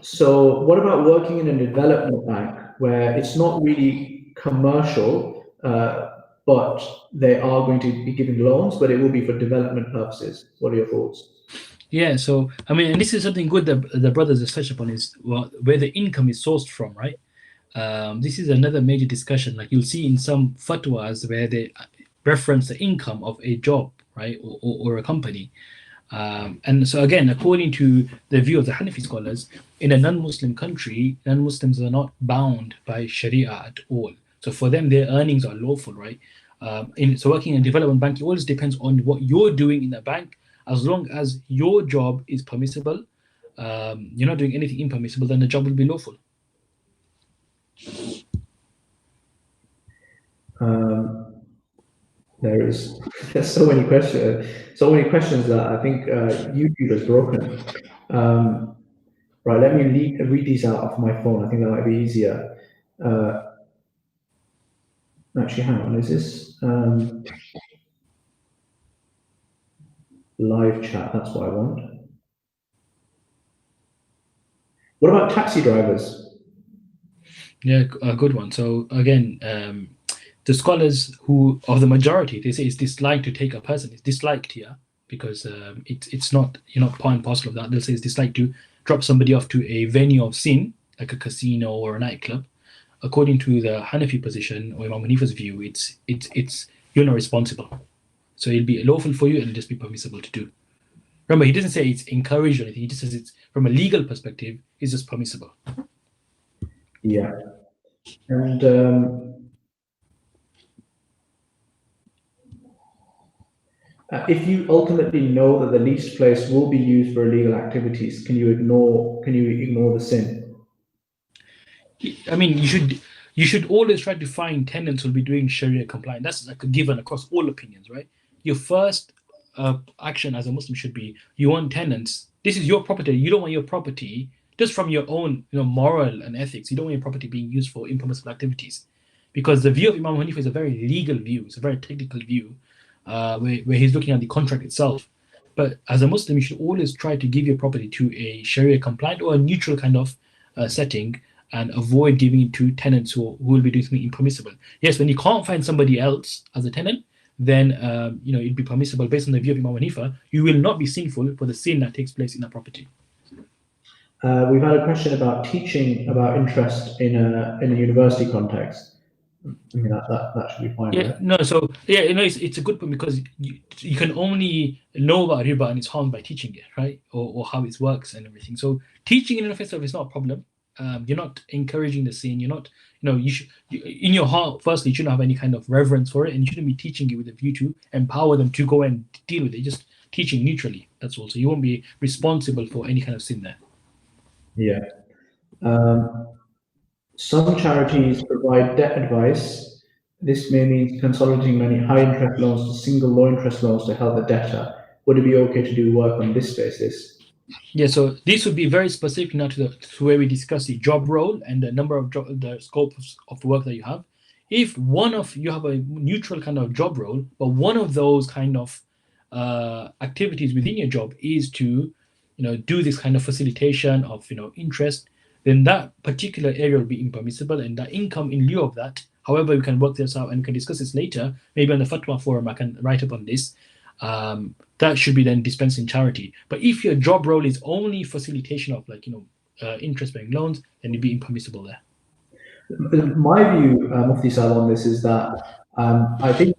So what about working in a development bank where it's not really commercial, but they are going to be giving loans, but it will be for development purposes? What are your thoughts? Yeah, so and this is something good that the brothers have touched upon, is where the income is sourced from, right? This is another major discussion. Like you'll see in some fatwas where they reference the income of a job, right, or a company. And so again, according to the view of the Hanafi scholars, in a non-Muslim country, non-Muslims are not bound by Sharia at all. So for them, their earnings are lawful, right? So working in a development bank, it always depends on what you're doing in the bank. As long as your job is permissible, you're not doing anything impermissible, then the job will be lawful. There's so many questions that I think YouTube has broken. Right, let me read these out off my phone. I think that might be easier. Actually, hang on, is this live chat? That's what I want. What about taxi drivers? Yeah, a good one. So again, the scholars who of the majority, they say it's disliked to take a person. It's disliked here because it's not, you're not part and parcel of that. They'll say it's disliked to drop somebody off to a venue of sin, like a casino or a nightclub. According to the Hanafi position or Imam Hanifa's view, it's you're not responsible. So it'll be lawful for you and it'll just be permissible to do. Remember, he doesn't say it's encouraged or anything. He just says it's, from a legal perspective, it's just permissible. Yeah. And if you ultimately know that the leased place will be used for illegal activities, can you ignore the sin? I mean, you should always try to find tenants who'll be doing Sharia compliant. That's like a given across all opinions, right? Your first action as a Muslim should be, you want tenants. This is your property. You don't want your property, just from your own moral and ethics, you don't want your property being used for impermissible activities. Because the view of Imam Hanifa is a very legal view. It's a very technical view where he's looking at the contract itself. But as a Muslim, you should always try to give your property to a Sharia compliant or a neutral kind of setting, and avoid giving it to tenants who will be doing something impermissible. Yes, when you can't find somebody else as a tenant, then it'd be permissible based on the view of Imam Hanifa. You will not be sinful for the sin that takes place in a property. We've had a question about teaching about interest in a university context. I mean, that should be fine. Yeah, right? no. So yeah, it's a good point, because you can only know about riba and its harm by teaching it, right, or how it works and everything. So teaching in and of itself is not a problem. You're not encouraging the sin. You're not, you should, in your heart, firstly, you shouldn't have any kind of reverence for it, and you shouldn't be teaching it with a view to empower them to go and deal with it. Just teaching neutrally. That's all. So you won't be responsible for any kind of sin there. Yeah. Some charities provide debt advice. This may mean consolidating many high-interest loans to single low-interest loans to help the debtor. Would it be okay to do work on this basis? Yeah, so this would be very specific now to where we discuss the job role and the number of the scope of the work that you have. if one of you have a neutral kind of job role, but one of those kind of activities within your job is to, do this kind of facilitation of, interest, then that particular area will be impermissible, and that income in lieu of that, however, we can work this out and we can discuss this later. Maybe on the fatwa forum, I can write up on this. That should be then dispensed in charity. But if your job role is only facilitation of interest-bearing loans, then it'd be impermissible there. My view, Mufti Sahib, on this is that I think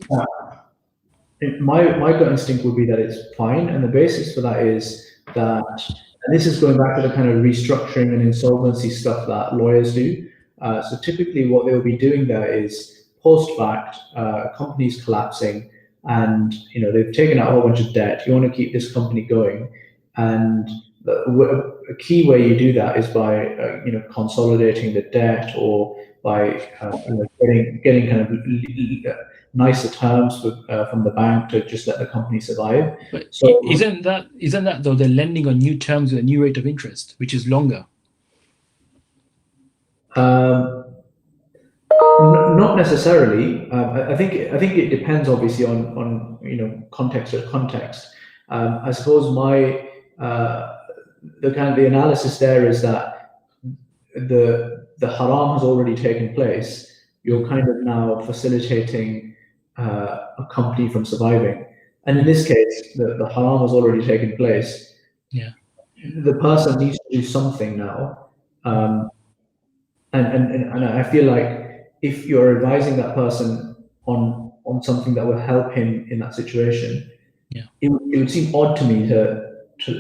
my gut instinct would be that it's fine, and the basis for that is that, and this is going back to the kind of restructuring and insolvency stuff that lawyers do. So typically, what they'll be doing there is post-fact, companies collapsing, and they've taken out a whole bunch of debt. You want to keep this company going, and a key way you do that is by consolidating the debt, or by getting kind of nicer terms from the bank to just let the company survive. But so isn't that though they're lending on new terms with a new rate of interest, which is longer? Not necessarily. I think it depends, obviously, on context to context. I suppose the analysis there is that the haram has already taken place. You're kind of now facilitating a company from surviving, and in this case, the haram has already taken place. Yeah, the person needs to do something now, and I feel like if you're advising that person on something that will help him in that situation, it would seem odd to me to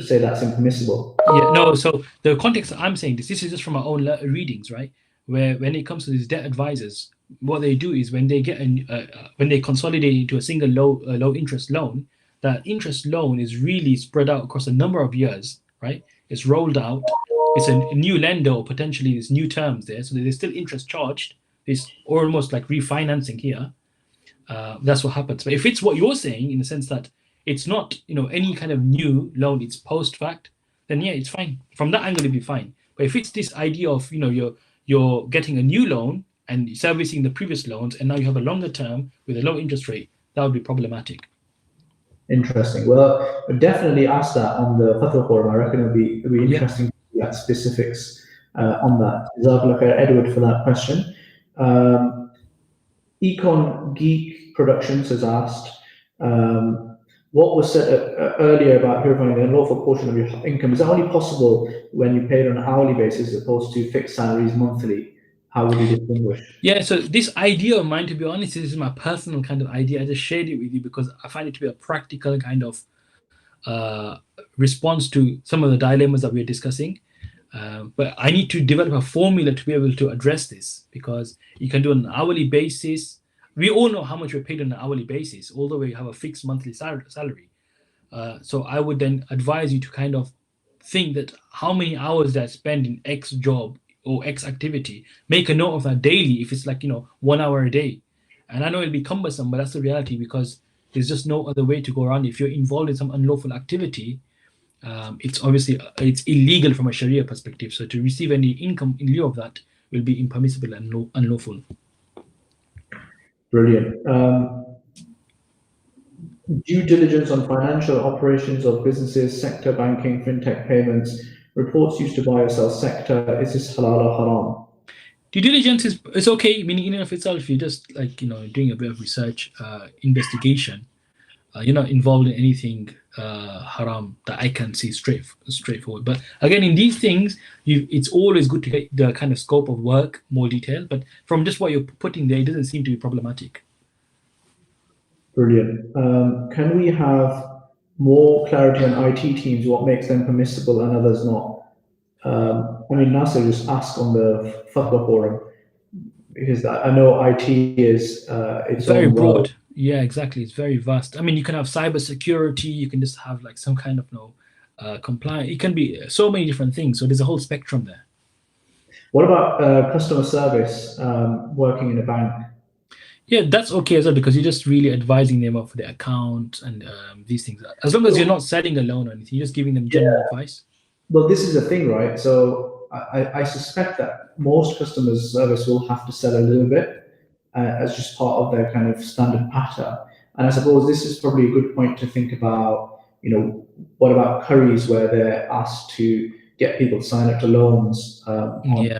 say that's impermissible. Yeah, no. So the context I'm saying this is just from our own readings, right? Where when it comes to these debt advisors, what they do is when they get when they consolidate into a single low interest loan, that interest loan is really spread out across a number of years, right? It's rolled out. It's a new lender, or potentially there's new terms there, so there's still interest charged. It's almost like refinancing here. That's what happens. But if it's what you're saying, in the sense that it's not any kind of new loan, it's post fact, then yeah, it's fine. From that angle, it'd be fine. But if it's this idea of you're getting a new loan and servicing the previous loans, and now you have a longer term with a low interest rate, that would be problematic. Interesting. Well, definitely ask that on the Fatwa forum. I reckon it'll be interesting to get specifics on that. Jazakallah khair, Edward, for that question. Econ Geek Productions has asked, what was said earlier about purifying the unlawful portion of your income, is that only possible when you pay it on an hourly basis as opposed to fixed salaries monthly? How would you distinguish? Yeah, so this idea of mine, to be honest, this is my personal kind of idea. I just shared it with you because I find it to be a practical kind of response to some of the dilemmas that we're discussing. But I need to develop a formula to be able to address this, because you can do it on an hourly basis. We all know how much we're paid on an hourly basis, although we have a fixed monthly salary. So I would then advise you to kind of think that how many hours that I spend in X job or X activity, make a note of that daily if it's like 1 hour a day. And I know it'll be cumbersome, but that's the reality, because there's just no other way to go around. If you're involved in some unlawful activity, it's obviously it's illegal from a Sharia perspective. So to receive any income in lieu of that will be impermissible and unlawful. Brilliant. Due diligence on financial operations of businesses, sector, banking, fintech, payments, reports used to buy or sell sector. Is this halal or haram? Due diligence is okay. Meaning in and of itself, you're just doing a bit of research, investigation. You're not involved in anything haram that I can see straightforward. But again, in these things, it's always good to get the kind of scope of work more detailed. But from just what you're putting there, it doesn't seem to be problematic. Brilliant. Can we have more clarity on IT teams? What makes them permissible and others not? I mean, Nasser just asked on the Fatwa forum, because I know IT is it's very broad. World. Yeah, exactly. It's very vast. I mean, you can have cyber security. You can just have like some kind of compliance. It can be so many different things. So there's a whole spectrum there. What about customer service, working in a bank? Yeah, that's okay as well, because you're just really advising them of the account and these things. As long as you're not selling a loan or anything, you're just giving them general advice. Well, this is the thing, right? So I suspect that most customer service will have to sell a little bit. as just part of their kind of standard pattern. And I suppose this is probably a good point to think about, what about curries where they're asked to get people to sign up to loans on Yeah.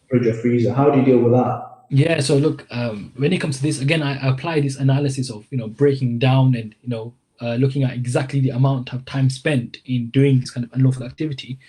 fridge or freezer? How do you deal with that? Yeah, so look, when it comes to this, again, I apply this analysis of breaking down and looking at exactly the amount of time spent in doing this kind of unlawful activity.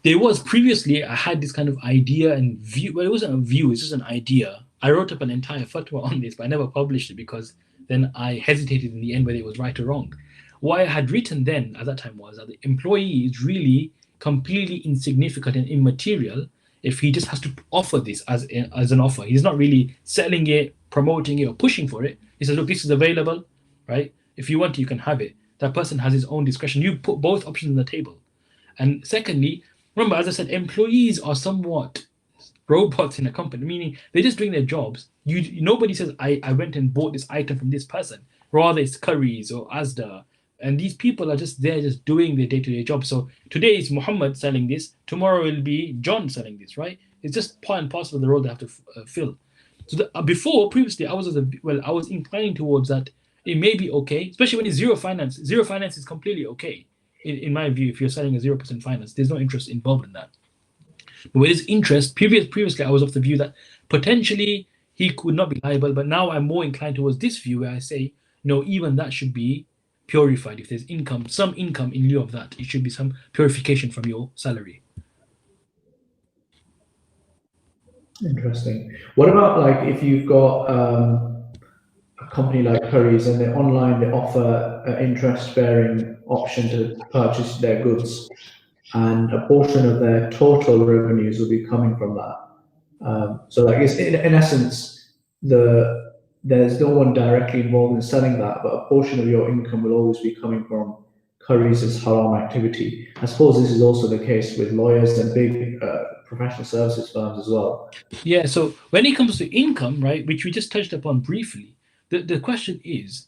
There was previously, I had this kind of idea and view. Well, it wasn't a view; it's just an idea. I wrote up an entire fatwa on this, but I never published it because then I hesitated in the end whether it was right or wrong. What I had written then at that time was that the employee is really completely insignificant and immaterial if he just has to offer this as an offer. He's not really selling it, promoting it, or pushing for it. He says, look, this is available, right? If you want it, you can have it. That person has his own discretion. You put both options on the table. And secondly, remember, as I said, employees are somewhat robots in a company, meaning they're just doing their jobs. Nobody says, I went and bought this item from this person. Rather, it's Currys or Asda. And these people are just there, just doing their day-to-day job. So today is Muhammad selling this. Tomorrow will be John selling this, right? It's just part and parcel of the role they have to fill. So previously, I was inclining towards that it may be okay, especially when it's zero finance. Zero finance is completely okay, in my view. If you're selling a 0% finance, there's no interest involved in that. But with his interest, previously, I was of the view that potentially he could not be liable. But now I'm more inclined towards this view where I say, no, even that should be purified. If there's some income in lieu of that, it should be some purification from your salary. Interesting. What about like if you've got a company like Currys and they're online, they offer an interest-bearing option to purchase their goods, and a portion of their total revenues will be coming from that. So like it's in essence, there's no one directly involved in selling that, but a portion of your income will always be coming from Currys' haram activity. I suppose this is also the case with lawyers and big professional services firms as well. Yeah, so when it comes to income, right, which we just touched upon briefly, the question is,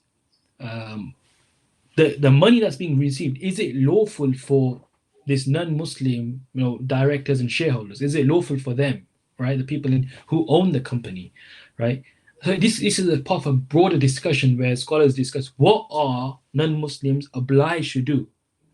the money that's being received, is it lawful for this non-Muslim, directors and shareholders? Is it lawful for them, right, the people who own the company, right? So this is a part of a broader discussion where scholars discuss what are non-Muslims obliged to do,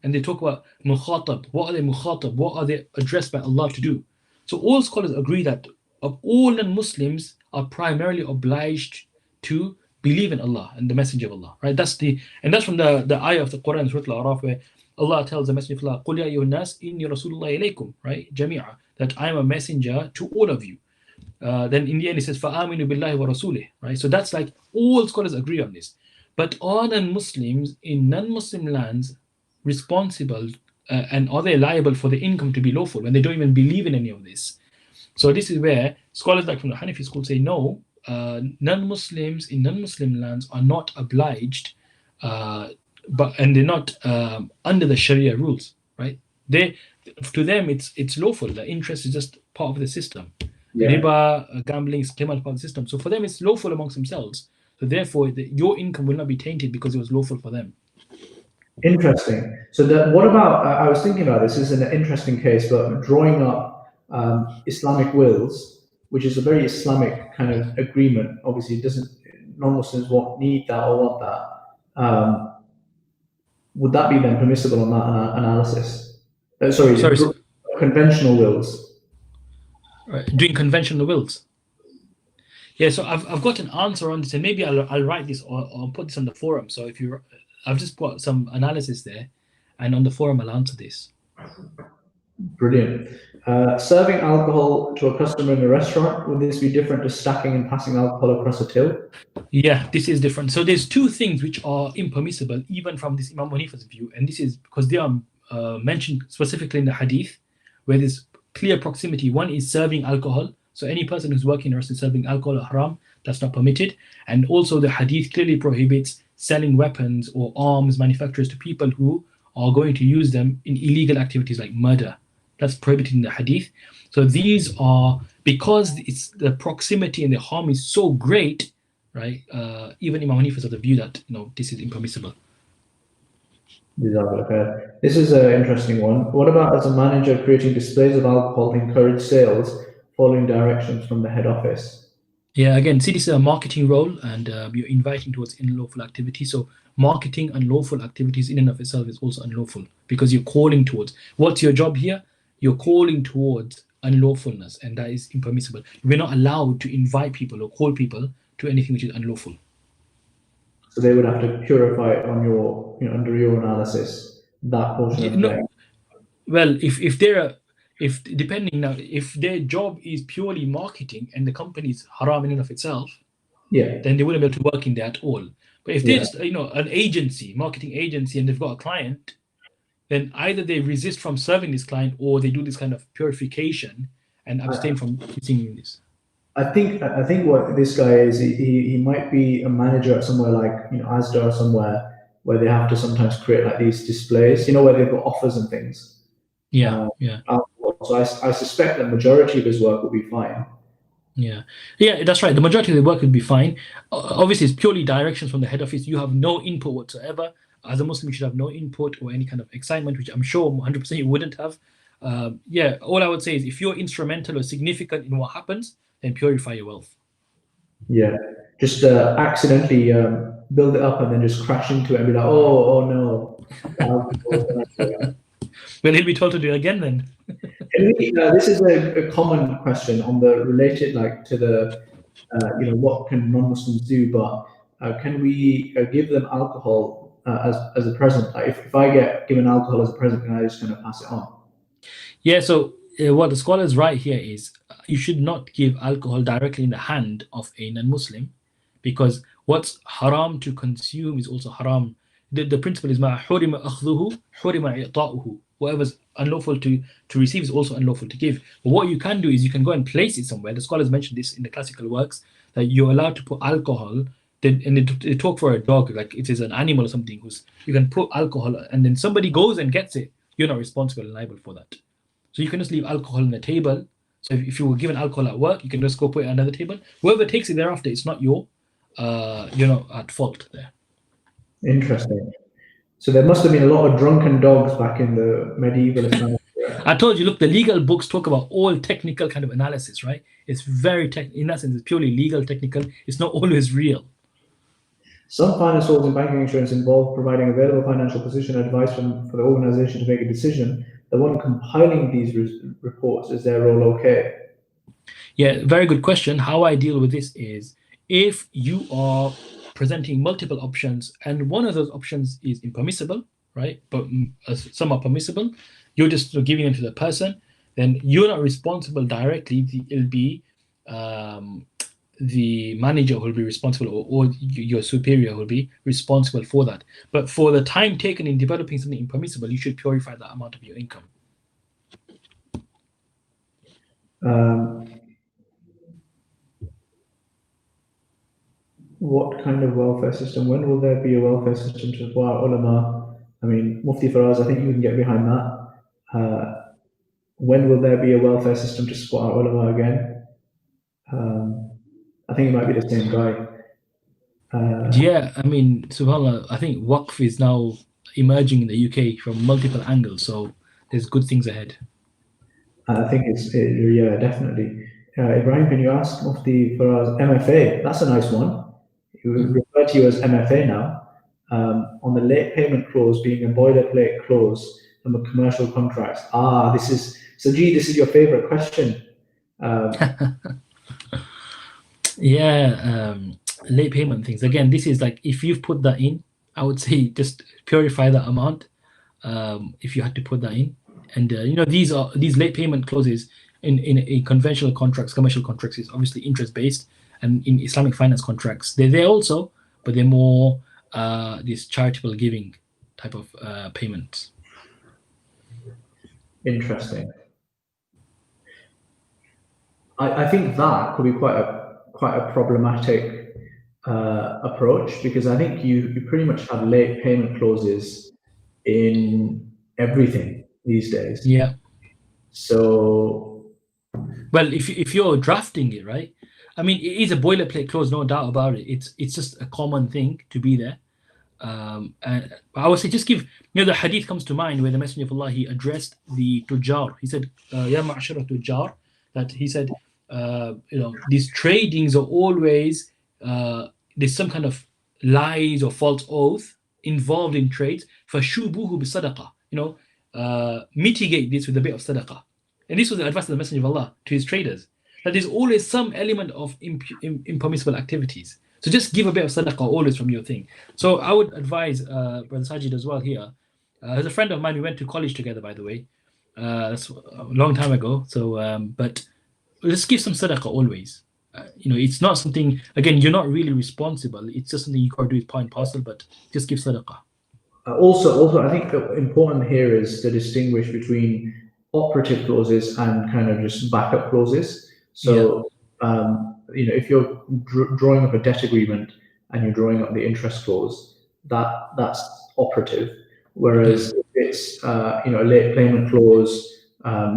and they talk about mukhatab. What are they mukhatab? What are they addressed by Allah to do? So all scholars agree that of all non-Muslims are primarily obliged to believe in Allah and the Messenger of Allah, right? That's from the ayah of the Quran, Surah Al-Araf, where Allah tells the Messenger of Allah, "Qul ya ayyuhan nas inni rasulullah ilaykum," right? Jami'a, that I am a messenger to all of you. Then in the end it says, "Fa'aminu billahi wa rasulih," right? So that's like all scholars agree on this. But are non-Muslims in non-Muslim lands responsible and are they liable for the income to be lawful when they don't even believe in any of this? So this is where scholars like from the Hanafi school say no, non-Muslims in non-Muslim lands are not obliged, and they're not under the Sharia rules, right? To them it's lawful. The interest is just part of the system. Yeah. Riba, gambling is part of the system. So for them it's lawful amongst themselves. So therefore your income will not be tainted because it was lawful for them. Interesting. So what about, I was thinking about this is an interesting case, but drawing up Islamic wills, which is a very Islamic kind of agreement. Obviously, non-Muslims won't need that or want that. Would that be then permissible on that analysis? Sorry. Conventional wills. Right. Doing conventional wills. Yeah, so I've got an answer on this, and maybe I'll write this or I'll put this on the forum. So I've just got some analysis there, and on the forum I'll answer this. Brilliant. Serving alcohol to a customer in a restaurant, would this be different to stacking and passing alcohol across a till? Yeah, this is different. So there's two things which are impermissible, even from this Imam Abu Hanifa's view, and this is because they are mentioned specifically in the hadith, where there's clear proximity. One is serving alcohol. So any person who's working in a restaurant serving alcohol or haram, that's not permitted. And also the hadith clearly prohibits selling weapons or arms manufacturers to people who are going to use them in illegal activities like murder. That's prohibited in the hadith. So these are, because it's the proximity and the harm is so great, right? Even Imam Hanifa is of the view that this is impermissible. This is an interesting one. What about as a manager creating displays of alcohol to encourage sales, following directions from the head office? Yeah, again, see, this is a marketing role, and you're inviting towards unlawful activity. So, marketing unlawful activities in and of itself is also unlawful because you're calling towards what's your job here? You're calling towards unlawfulness, and that is impermissible. We're not allowed to invite people or call people to anything which is unlawful. So they would have to purify it on your, under your analysis, that portion of No, their. well, if they're if depending now, if their job is purely marketing and the company is haram in and of itself, Yeah, then they wouldn't be able to work in there at all. But if they're yeah. just an agency, marketing agency, and they've got a client, then either they resist from serving this client or they do this kind of purification and I, abstain from continuing this. I think what this guy is, he might be a manager at somewhere like Asda or somewhere where they have to sometimes create like these displays, where they've got offers and things. Yeah, Uh, yeah, so I suspect the majority of his work will be fine. yeah, yeah. That's right. The majority of the work would be fine. Obviously, it's purely directions from the head office. You have no input whatsoever. As a Muslim, you should have no input or any kind of excitement, which I'm sure 100% you wouldn't have. Yeah, all I would say is if you're instrumental or significant in what happens, then purify your wealth. Yeah, just accidentally build it up and then just crash into it and be like, oh no. Well, he'll be told to do it again then. This is a common question on the related, like to the, what can non-Muslims do, but can we give them alcohol as a present? Like if I get given alcohol as a present, can I just kind of pass it on? Yeah, so what the scholars write here is you should not give alcohol directly in the hand of a non-Muslim because what's haram to consume is also haram. The principle is ma hurima akhdhuhu, hurima i'ta'uhu. Whatever's unlawful to receive is also unlawful to give. But what you can do is you can go and place it somewhere. The scholars mentioned this in the classical works that you're allowed to put alcohol. And they talk for a dog like it is an animal or something. You can put alcohol, and then somebody goes and gets it. You're not responsible and liable for that. So you can just leave alcohol on the table. So if you were given alcohol at work, you can just go put it on another table. Whoever takes it thereafter, it's not you're not at fault there. Interesting. So there must have been a lot of drunken dogs back in the medieval Islamic era. I told you, look, the legal books talk about all technical kind of analysis, right? It's very in that sense, it's purely legal, technical. It's not always real. Some finance laws and banking insurance involve providing available financial position advice for the organization to make a decision. The one compiling these reports, is their role okay? Yeah, very good question. How I deal with this is if you are presenting multiple options and one of those options is impermissible, right? But some are permissible, you're just giving them to the person, then you're not responsible directly. It'll be the manager who will be responsible or your superior will be responsible for that. But for the time taken in developing something impermissible, you should purify that amount of your income. What kind of welfare system? When will there be a welfare system to support ulama? I mean, Mufti Faraz, I think you can get behind that. When will there be a welfare system to support our ulama again? I think it might be the same guy. Yeah, I mean, subhanAllah, I think Waqf is now emerging in the UK from multiple angles, so there's good things ahead. I think yeah, definitely. Ibrahim, can you ask Mufti Faraz MFA? That's a nice one. He would refer to you as MFA now. On the late payment clause being a boilerplate clause from a commercial contracts. This is your favorite question. Yeah, late payment things. Again, this is like if you've put that in, I would say just purify that amount. If you had to put that in, and these late payment clauses in conventional contracts, commercial contracts is obviously interest based, and in Islamic finance contracts they're there also, but they're more this charitable giving type of payments. Interesting. I think that could be quite a problematic approach, because I think you pretty much have late payment clauses in everything these days. Yeah. So, well, if you're drafting it, right? I mean, it is a boilerplate clause, no doubt about it. It's just a common thing to be there. And I would say just give, the hadith comes to mind where the Messenger of Allah, he addressed the tujjar. He said, Ya ma'ashara tujjar, that he said, these tradings are always there's some kind of lies or false oath involved in trades. فَشُوبُوهُ بِالصَّدَقَةِ, mitigate this with a bit of sadaqah. And this was the advice of the Messenger of Allah to his traders, that there's always some element of impermissible activities. So just give a bit of sadaqah always from your thing. So I would advise Brother Sajid as well here. As a friend of mine, we went to college together, by the way. That's a long time ago. So, but just give some sadaqah always. It's not something, again, you're not really responsible. It's just something you got to do with part and parcel, but just give sadaqah. Also, I think important here is to distinguish between operative clauses and kind of just backup clauses. So, if you're drawing up a debt agreement and you're drawing up the interest clause, that's operative. Whereas if it's a late payment clause,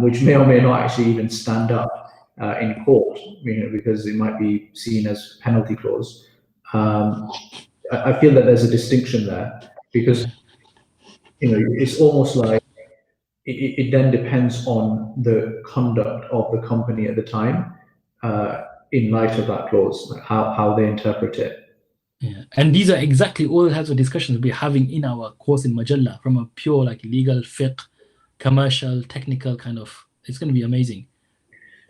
which may or may not actually even stand up in court, because it might be seen as penalty clause. I feel that there's a distinction there, because it's almost like it then depends on the conduct of the company at the time, in light of that clause, like how they interpret it. Yeah, and these are exactly all the types of discussions we're having in our course in Majalla, from a pure legal, fiqh, commercial, technical kind of. It's going to be amazing.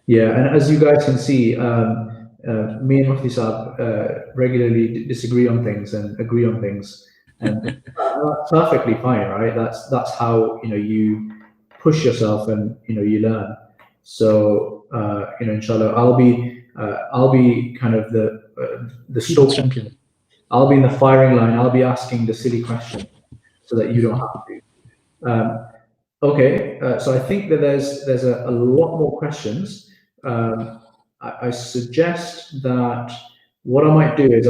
Yeah, and as you guys can see, me and Mufti Saab regularly disagree on things and agree on things, and that's perfectly fine, right? That's how you push yourself and you learn. So inshallah, I'll be kind of the People's champion. I'll be in the firing line. I'll be asking the silly question so that you don't have to. Okay, so I think that there's a lot more questions. I suggest that what I might do is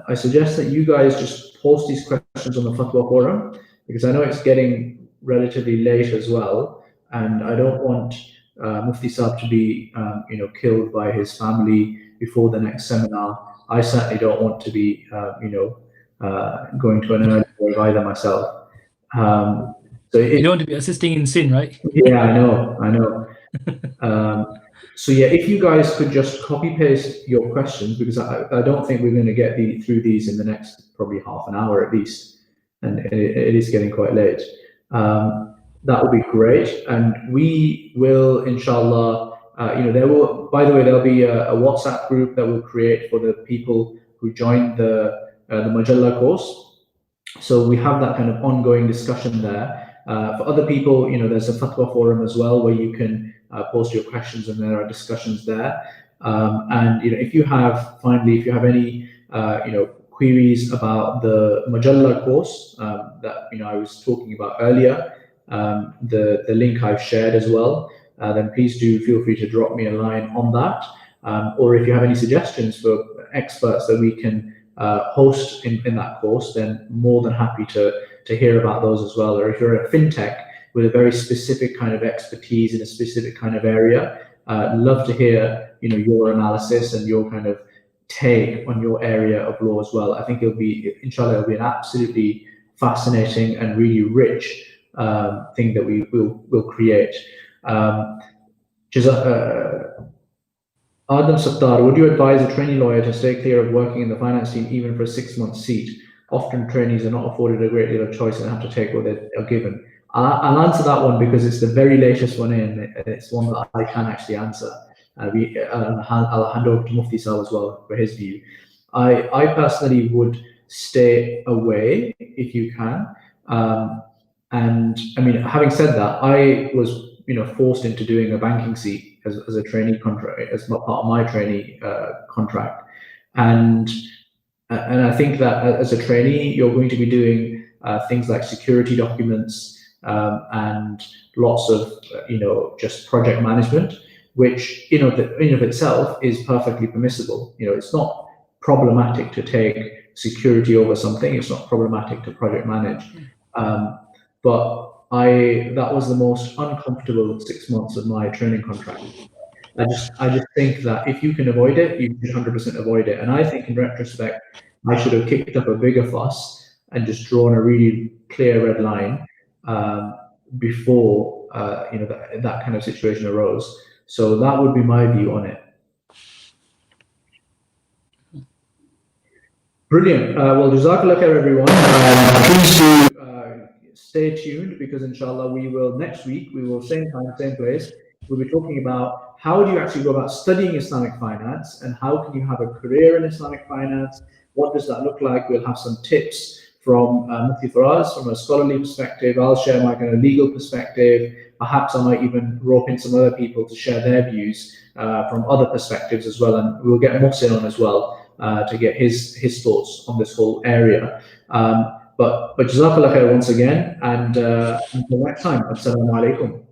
I suggest that you guys just post these questions on the Fatwa forum, because I know it's getting relatively late as well, and I don't want Mufti Saab to be killed by his family before the next seminar. I certainly don't want to be going to an early grave either myself. So you don't want to be assisting in sin, right? Yeah, I know. So yeah, if you guys could just copy paste your questions, because I don't think we're going to get through these in the next probably half an hour at least, and it is getting quite late. That would be great, and we will, inshallah. There'll be a WhatsApp group that we'll create for the people who joined the Majalla course. So we have that kind of ongoing discussion there. For other people, there's a Fatwa forum as well, where you can post your questions, and there are discussions there. And if you have any queries about the Majalla course that I was talking about earlier, the link I've shared as well, then please do feel free to drop me a line on that. Or if you have any suggestions for experts that we can host in that course, then more than happy to hear about those as well. Or if you're a fintech with a very specific kind of expertise in a specific kind of area, love to hear your analysis and your kind of take on your area of law as well. I think inshallah, it'll be an absolutely fascinating and really rich thing that we'll create. Adam Sattar, would you advise a trainee lawyer to stay clear of working in the finance team even for a 6-month seat? Often trainees are not afforded a great deal of choice and have to take what they are given. I'll answer that one because it's the very latest one in. It's one that I can actually answer. I'll hand over to Mufti Saab as well for his view. I personally would stay away if you can. And I mean, having said that, I was forced into doing a banking seat as a trainee contract, as part of my trainee contract, and I think that as a trainee, you're going to be doing things like security documents and lots of just project management, which in of itself is perfectly permissible. It's not problematic to take security over something. It's not problematic to project manage, but that was the most uncomfortable 6 months of my training contract. I just think that if you can avoid it, you should 100% avoid it. And I think in retrospect, I should have kicked up a bigger fuss and just drawn a really clear red line before that kind of situation arose. So that would be my view on it. Brilliant. Well, Jazakallah khair, everyone. Please do stay tuned, because inshallah we will next week, same time, same place, we'll be talking about how do you actually go about studying Islamic finance, and how can you have a career in Islamic finance? What does that look like? We'll have some tips from Mufti Faraz from a scholarly perspective. I'll share my kind of legal perspective. Perhaps I might even rope in some other people to share their views from other perspectives as well, and we'll get Mohsin on as well to get his thoughts on this whole area. But Jazakallah khair once again, and until next time, Assalamu alaikum.